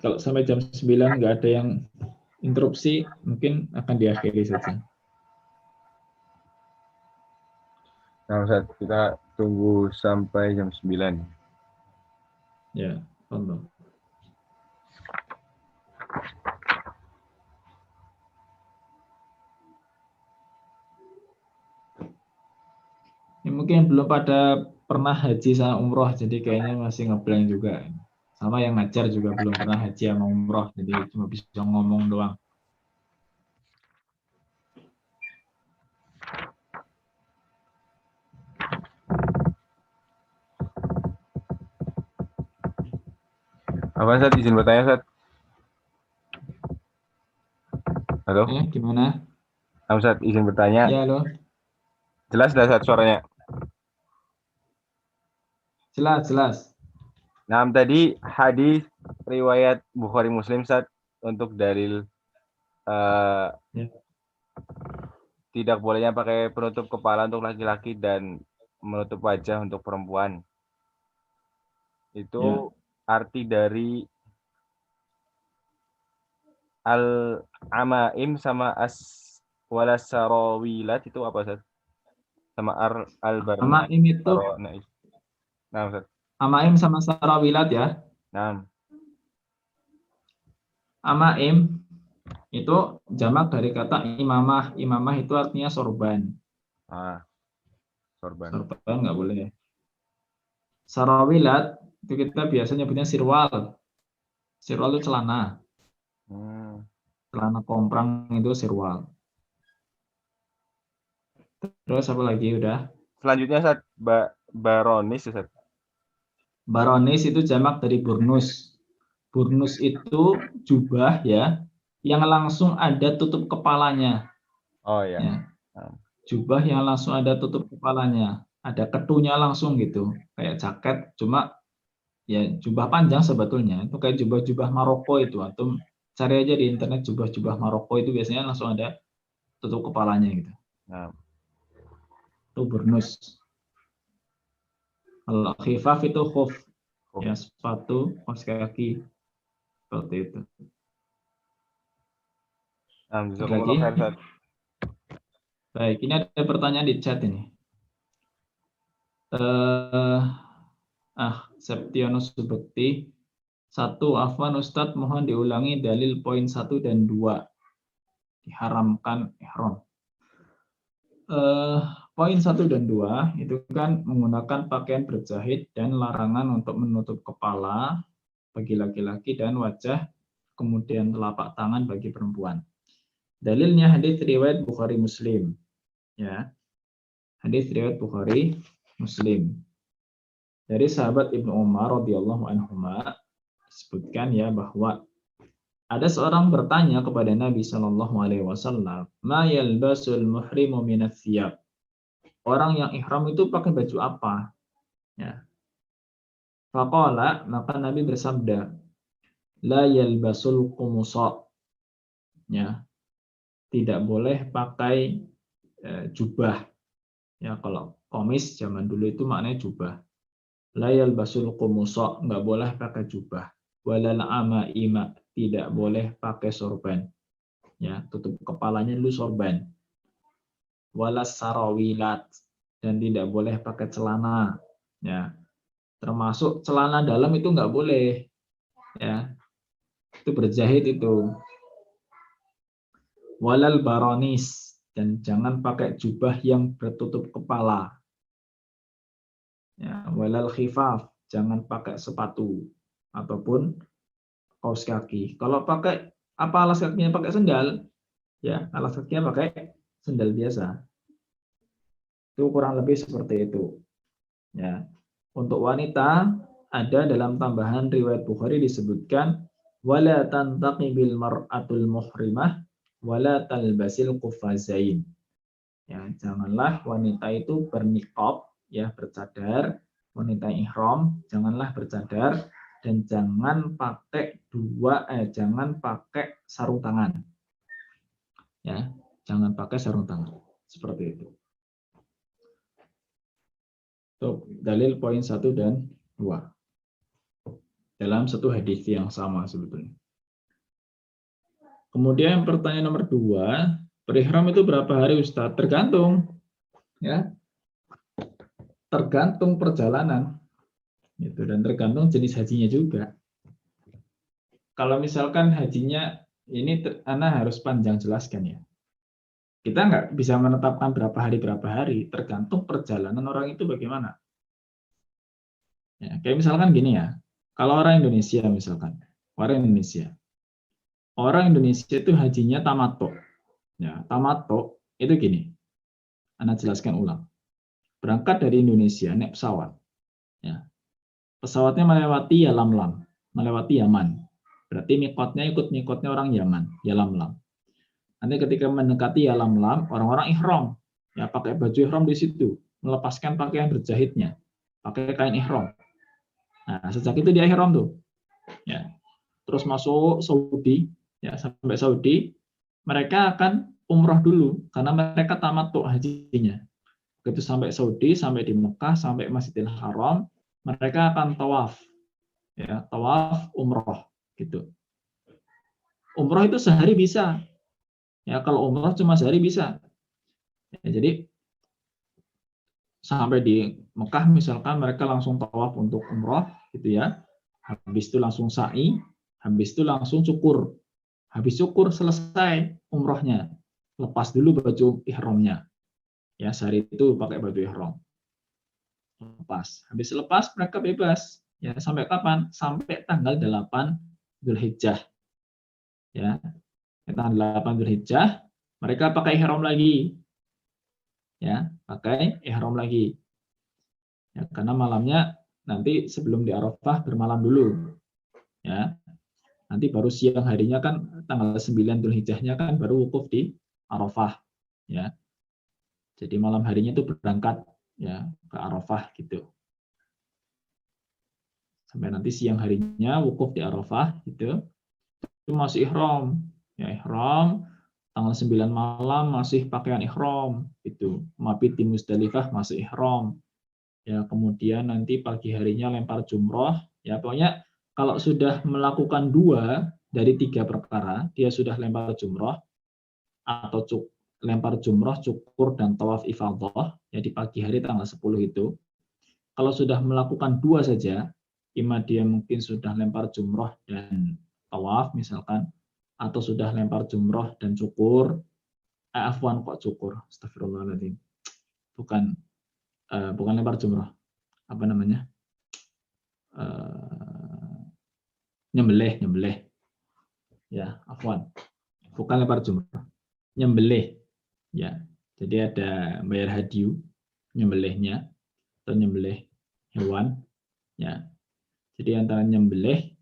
Kalau sampai jam 9 nggak ada yang interupsi, mungkin akan diakhiri saja. Nah, Ustaz, kita tunggu sampai jam 9. Ya, Allah. Ya, mungkin belum pada pernah haji sama umroh, jadi kayaknya masih ngeblank juga. Sama yang ngajar juga belum pernah haji sama umroh, jadi cuma bisa ngomong doang. Apa, Ustaz? Izin bertanya, Ustaz? Halo? Ya, gimana? Nah, Ustaz, izin bertanya. Ya, halo. Jelas dah, Ustaz, suaranya? Jelas, jelas. Nah, tadi hadis riwayat Bukhari Muslim, Ustaz, untuk dalil Ya. tidak bolehnya pakai penutup kepala untuk laki-laki dan menutup wajah untuk perempuan. Itu Ya. arti dari al-amaim sama walasarawilat itu apa, Ustaz? Sama al-barna. Amaim itu, Nah, Ustaz. amaim sama sarawilat ya. Nah, Amaim itu jamak dari kata imamah. Imamah itu artinya sorban. sorban. Sorban nggak boleh. Sarawilat itu kita biasanya nyebutnya sirwal. Sirwal itu celana. Celana komprang itu sirwal. Terus apa lagi udah? Selanjutnya, Ustaz, baronis, Ustaz. Baronis itu jamak dari burnus. Burnus itu jubah ya, yang langsung ada tutup kepalanya. Oh iya. Ya. Jubah yang langsung ada tutup kepalanya, ada ketunya langsung gitu, kayak jaket, cuma ya jubah panjang sebetulnya. Itu kayak jubah-jubah Maroko itu, atau cari aja di internet jubah-jubah Maroko itu biasanya langsung ada tutup kepalanya gitu. Itu burnus. Kalau khifaf itu khuf, ya sepatu kaos kaki seperti itu. Jazakumullah khair, Ustaz. Baik, ini ada pertanyaan di chat ini. Septionus Subekti. 1. Afwan Ustadz, mohon diulangi dalil poin 1 dan 2. Diharamkan ihram. Poin 1 dan 2 itu kan menggunakan pakaian berjahit dan larangan untuk menutup kepala bagi laki-laki dan wajah, kemudian telapak tangan bagi perempuan. Dalilnya hadis riwayat Bukhari Muslim. Ya. Hadis riwayat Bukhari Muslim. Dari sahabat Ibnu Umar radhiyallahu anhuma disebutkan ya bahwa ada seorang bertanya kepada Nabi Shallallahu alaihi wasallam, "Ma yalbasul muhrimu minats thiyab?" Orang yang ihram itu pakai baju apa? Ya. Faqala, maka Nabi bersabda, "La yalbasul qumusa." Ya. Tidak boleh pakai jubah. Ya, kalau komis zaman dulu itu maknanya jubah. La yalbasul qumusa, enggak boleh pakai jubah. Walal amaima, tidak boleh pakai sorban. Ya, tutup kepalanya dulu sorban. Walas sarawilat, dan tidak boleh pakai celana. Ya, termasuk celana dalam itu enggak boleh. Ya, itu berjahit itu. Walal baronis, dan jangan pakai jubah yang bertutup kepala. Ya, walal khifaf, jangan pakai sepatu ataupun kaos kaki. Kalau pakai apa alas kakinya pakai sendal, ya alas kakinya pakai sendal biasa. Itu kurang lebih seperti itu. Ya. Untuk wanita ada dalam tambahan riwayat Bukhari disebutkan wala tantaqibil mar'atul muhrimah wala talbasil quffazain. Ya, janganlah wanita itu berniqab, ya bercadar, wanita ihram janganlah bercadar dan jangan pakai jangan pakai sarung tangan. Ya, jangan pakai sarung tangan. Seperti itu. Untuk dalil poin 1 dan 2. Dalam satu hadis yang sama sebetulnya. Kemudian pertanyaan nomor 2, berihram itu berapa hari Ustaz? Tergantung. Ya. Tergantung perjalanan. Gitu, dan tergantung jenis hajinya juga. Kalau misalkan hajinya ini Ana harus panjang jelaskan ya. Kita nggak bisa menetapkan berapa hari, tergantung perjalanan orang itu bagaimana. Ya, kayak misalkan gini ya, kalau orang Indonesia misalkan, orang Indonesia itu hajinya tamattu. Ya, tamattu itu gini, Ana jelaskan ulang. Berangkat dari Indonesia naik pesawat. Ya. Pesawatnya melewati Yalamlam, melewati Yaman. Berarti mikotnya ikut mikotnya orang Yaman, Yalamlam. Nanti ketika mendekati Yalamlam, orang-orang ihram, ya pakai baju ihram di situ, melepaskan pakaian berjahitnya, pakai kain ihram. Nah, sejak itu dia ihram tuh. Ya. Terus masuk Saudi, ya sampai Saudi, mereka akan umroh dulu karena mereka tamattu hajinya. Begitu sampai Saudi, sampai di Mekah, sampai Masjidil Haram, mereka akan tawaf. Ya, tawaf umroh gitu. Umroh itu sehari bisa. Ya, kalau umroh cuma sehari bisa. Ya, jadi sampai di Mekah misalkan mereka langsung tawaf untuk umroh gitu ya. Habis itu langsung sa'i, habis itu langsung cukur. Habis cukur selesai umrohnya. Lepas dulu baju ihramnya. Ya, sehari itu pakai baju ihram. Lepas. Habis lepas mereka bebas. Ya, sampai kapan? Sampai tanggal 8 Dzulhijjah. Ya. Tanggal 8 Dzulhijjah mereka pakai ihram lagi. Ya, pakai ihram lagi. Ya, karena malamnya nanti sebelum di Arafah bermalam dulu. Ya. Nanti baru siang harinya kan tanggal 9 Dzulhijjahnya kan baru wukuf di Arafah. Ya. Jadi malam harinya itu berangkat ya ke Arafah gitu. Sampai nanti siang harinya wukuf di Arafah gitu. Itu masih ihram. Ya, ihram tanggal 9 malam masih pakaian ihram itu. Mabit di Musdalifah masih ihram. Ya, kemudian nanti pagi harinya lempar jumroh. Ya, pokoknya kalau sudah melakukan 2 dari 3 perkara, dia sudah lempar jumroh, atau lempar jumroh, cukur, dan tawaf ifadah, ya di pagi hari tanggal 10 itu, kalau sudah melakukan 2 saja, ima dia mungkin sudah lempar jumroh dan tawaf misalkan, atau sudah lempar jumroh dan cukur, afwan kok cukur, astagfirullahaladzim, bukan lempar jumroh, apa namanya, nyembelih, ya afwan, bukan lempar jumroh, nyembelih, ya, jadi ada bayar hadiu, nyembelihnya, atau nyembelih hewan, ya, jadi antara nyembelih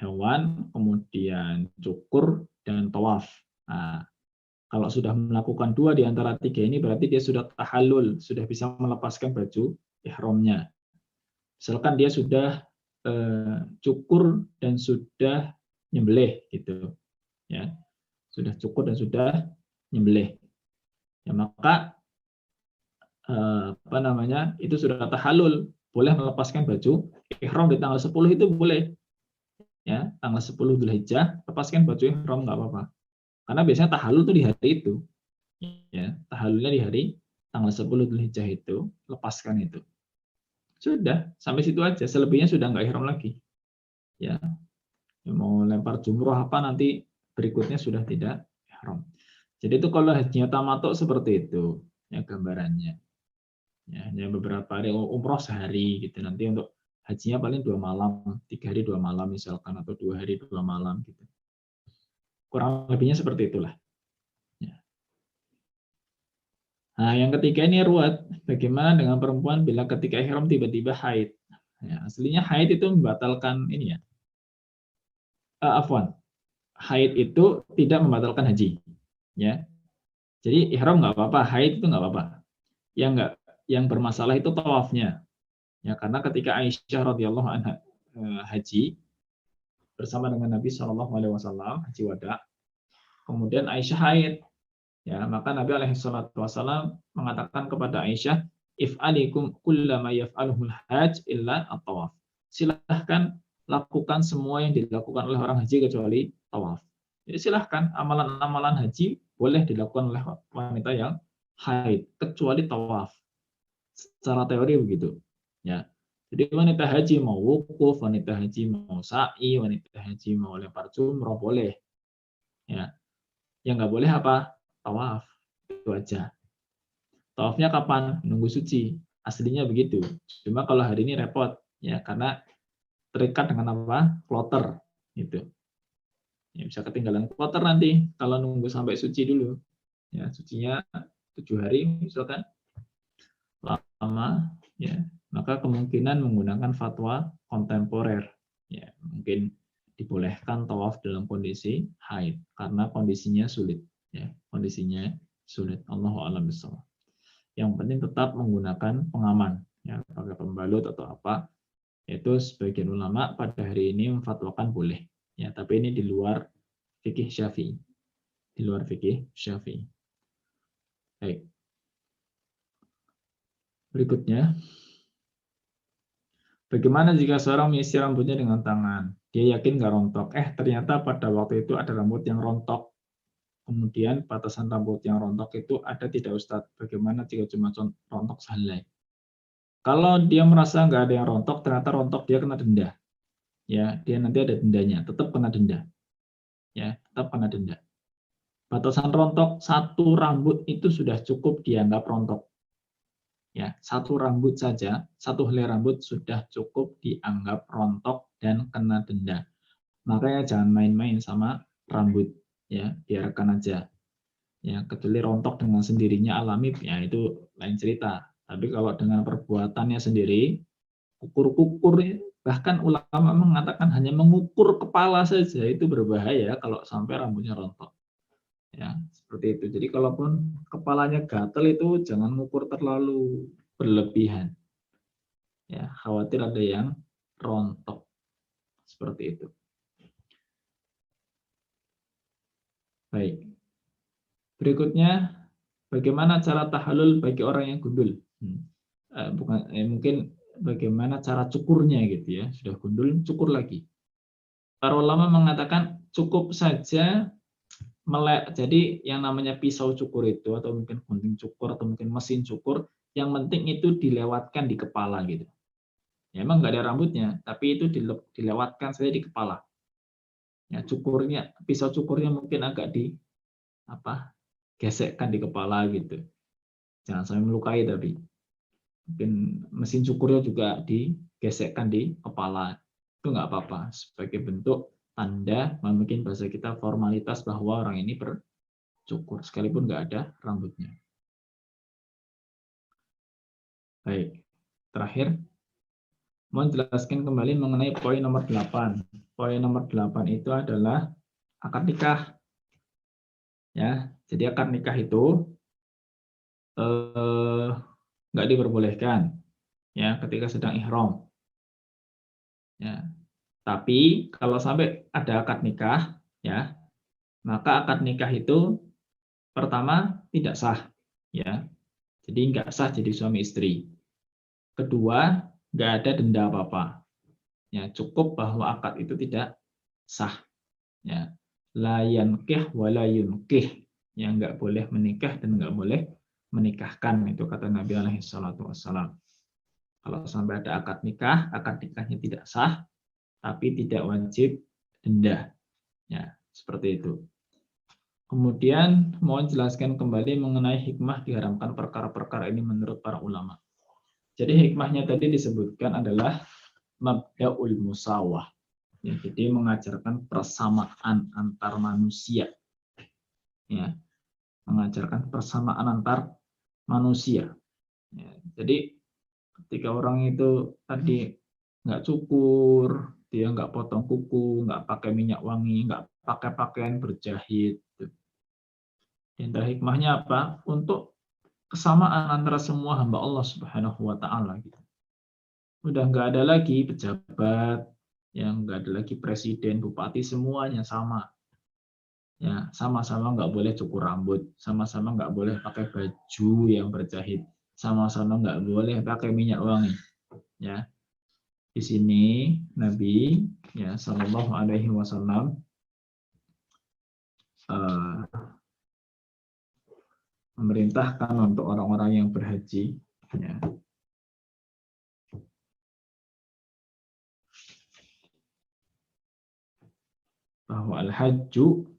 hewan, kemudian cukur, dan tawaf. Nah, kalau sudah melakukan 2 di antara 3 ini, berarti dia sudah tahallul, sudah bisa melepaskan baju ihramnya. Misalkan dia sudah cukur dan sudah nyembelih, gitu, ya, sudah cukur dan sudah nyembelih, ya maka apa namanya, itu sudah tahallul, boleh melepaskan baju ihram di tanggal 10 itu boleh. Ya, tanggal 10 Dzulhijjah, lepaskan baju ihram nggak apa-apa. Karena biasanya tahallul itu di hari itu. Ya, tahallulnya di hari tanggal 10 Dzulhijjah itu, lepaskan itu. Sudah, sampai situ aja. Selebihnya sudah nggak ihram lagi. Ya, mau lempar jumroh apa nanti berikutnya sudah tidak ihram. Jadi itu kalau hajinya tamattu seperti itu, ya gambarannya. Ya, hanya beberapa hari, umroh sehari gitu. Nanti untuk hajinya paling 2 malam, 3 hari 2 malam misalkan, atau 2 hari 2 malam gitu. Kurang lebihnya seperti itulah. Ya. Nah, yang ketiga ini ruwet. Bagaimana dengan perempuan bila ketika ihram tiba-tiba haid? Ya, aslinya haid itu membatalkan ini ya. Afwan. Haid itu tidak membatalkan haji. Ya. Jadi ihram nggak apa-apa, haid itu nggak apa-apa. Yang bermasalah itu tawafnya. Ya, karena ketika Aisyah radhiyallahu anha haji bersama dengan Nabi Shallallahu alaihi wasallam, haji wada, kemudian Aisyah haid. Ya, maka Nabi alaihi wasallam mengatakan kepada Aisyah, if'alikum kullama yaf'aluhul hajj illa at-tawaf. Silahkan lakukan semua yang dilakukan oleh orang haji kecuali tawaf. Jadi silahkan amalan-amalan haji boleh dilakukan oleh wanita yang haid kecuali tawaf. Secara teori begitu. Ya. Jadi wanita haji mau wukuf, wanita haji mau sa'i, wanita haji mau lempar jumroh boleh. Ya. Yang nggak boleh apa? Tawaf. Itu aja. Tawafnya kapan? Nunggu suci. Aslinya begitu. Cuma kalau hari ini repot ya karena terikat dengan apa? Kloter gitu. Ya, bisa ketinggalan kloter nanti kalau nunggu sampai suci dulu. Ya, sucinya 7 hari misalkan. Lama ya, maka kemungkinan menggunakan fatwa kontemporer. Ya, mungkin dibolehkan tawaf dalam kondisi haid karena kondisinya sulit ya, kondisinya sulit. Allahu a'lam bishawab. Yang penting tetap menggunakan pengaman, ya, pakai pembalut atau apa. Itu sebagian ulama pada hari ini memfatwakan boleh. Ya, tapi ini di luar fikih Syafi'i. Di luar fikih Syafi'i. Baik. Berikutnya, bagaimana jika seorang menyisir rambutnya dengan tangan? Dia yakin nggak rontok. Ternyata pada waktu itu ada rambut yang rontok. Kemudian batasan rambut yang rontok itu ada tidak Ustadz? Bagaimana jika cuma rontok sehelai? Kalau dia merasa nggak ada yang rontok, ternyata rontok, dia kena denda. Ya, dia nanti ada dendanya, tetap kena denda. Ya, tetap kena denda. Batasan rontok satu rambut itu sudah cukup dianggap rontok. Ya, satu rambut saja, satu helai rambut sudah cukup dianggap rontok dan kena denda. Makanya jangan main-main sama rambut, ya, biarkan aja. Ya, kecuali rontok dengan sendirinya alami, ya itu lain cerita. Tapi kalau dengan perbuatannya sendiri, kukur-kukur, bahkan ulama mengatakan hanya mengukur kepala saja itu berbahaya kalau sampai rambutnya rontok. Ya, seperti itu. Jadi kalaupun kepalanya gatel itu jangan mengukur terlalu berlebihan. Ya, khawatir ada yang rontok. Seperti itu. Baik. Berikutnya, bagaimana cara tahallul bagi orang yang gundul? Mungkin bagaimana cara cukurnya gitu ya. Sudah gundul, cukur lagi. Para ulama mengatakan cukup saja Jadi yang namanya pisau cukur itu, atau mungkin gunting cukur, atau mungkin mesin cukur, yang penting itu dilewatkan di kepala gitu. Ya, emang nggak ada rambutnya, tapi itu dilewatkan saja di kepala. Ya, pisau cukurnya mungkin agak gesekkan di kepala gitu. Jangan sampai melukai, tapi mungkin mesin cukurnya juga digesekkan di kepala. Itu nggak apa-apa, sebagai bentuk tanda, mungkin bahasa kita formalitas bahwa orang ini bercukur, sekalipun nggak ada rambutnya. Baik, terakhir, mau jelaskan kembali mengenai poin nomor 8. Poin nomor 8 itu adalah akad nikah. Ya, jadi akad nikah itu nggak diperbolehkan ya ketika sedang ihram. Ya, tapi kalau sampai ada akad nikah, ya, maka akad nikah itu pertama tidak sah, ya. Jadi nggak sah jadi suami istri. Kedua, nggak ada denda apa-apa. Ya, cukup bahwa akad itu tidak sah. Ya, la yankih wa la yunkih. Yang nggak boleh menikah dan nggak boleh menikahkan, itu kata Nabi alaihi salatu wassalam. Kalau sampai ada akad nikahnya tidak sah, tapi tidak wajib denda. Ya, seperti itu. Kemudian mohon jelaskan kembali mengenai hikmah diharamkan perkara-perkara ini menurut para ulama. Jadi hikmahnya tadi disebutkan adalah mabda'ul musawah. Ya, jadi mengajarkan persamaan antar manusia. Ya, mengajarkan persamaan antar manusia. Ya, jadi ketika orang itu tadi nggak cukur, dia nggak potong kuku, nggak pakai minyak wangi, nggak pakai pakaian berjahit. Dan hikmahnya apa? Untuk kesamaan antara semua hamba Allah Subhanahu wa taala gitu. Udah nggak ada lagi pejabat, yang nggak ada lagi presiden, bupati, semuanya sama. Ya, sama-sama nggak boleh cukur rambut, sama-sama nggak boleh pakai baju yang berjahit, sama-sama nggak boleh pakai minyak wangi. Ya, di sini Nabi ya Shallallahu Alaihi Wasallam memerintahkan untuk orang-orang yang berhaji, ya, bahwa al-hajju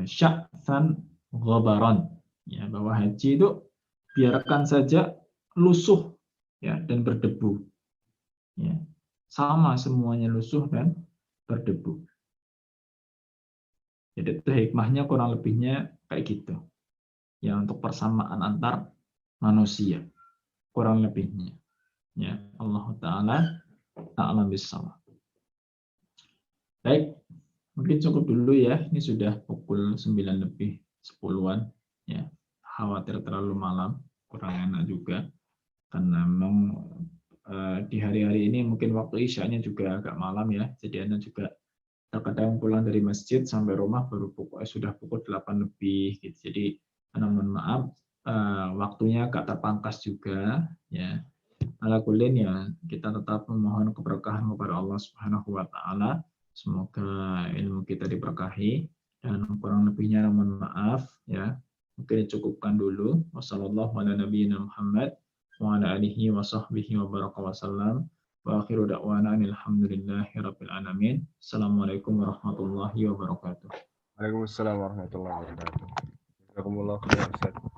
sya'than ghabaran, ya, bahwa haji itu biarkan saja lusuh, ya, dan berdebu, ya, sama semuanya lusuh dan berdebu. Jadi itu hikmahnya kurang lebihnya kayak gitu, ya, untuk persamaan antar manusia kurang lebihnya, ya. Allah Taala a'lam bishawab. Baik, mungkin cukup dulu ya. Ini sudah pukul 9:10-an, ya. Khawatir terlalu malam, kurang enak juga. Karena memang di hari-hari ini mungkin waktu isyanya juga agak malam ya. Jadi Anda juga terkadang pulang dari masjid sampai rumah sudah pukul 8 lebih gitu. Jadi mohon maaf, waktunya agak terpangkas juga ya. Ala kullin ya, kita tetap memohon keberkahan kepada Allah Subhanahu wa taala. Semoga ilmu kita diberkahi, dan kurang lebihnya mohon maaf ya. Mungkin dicukupkan dulu. Wassalamualaikum warahmatullahi wabarakatuh. Wa akhiru da'wana alhamdulillahi rabbil alamin. Assalamualaikum warahmatullahi wabarakatuh. Waalaikumsalam warahmatullahi wabarakatuh. Jazakumullah khairan.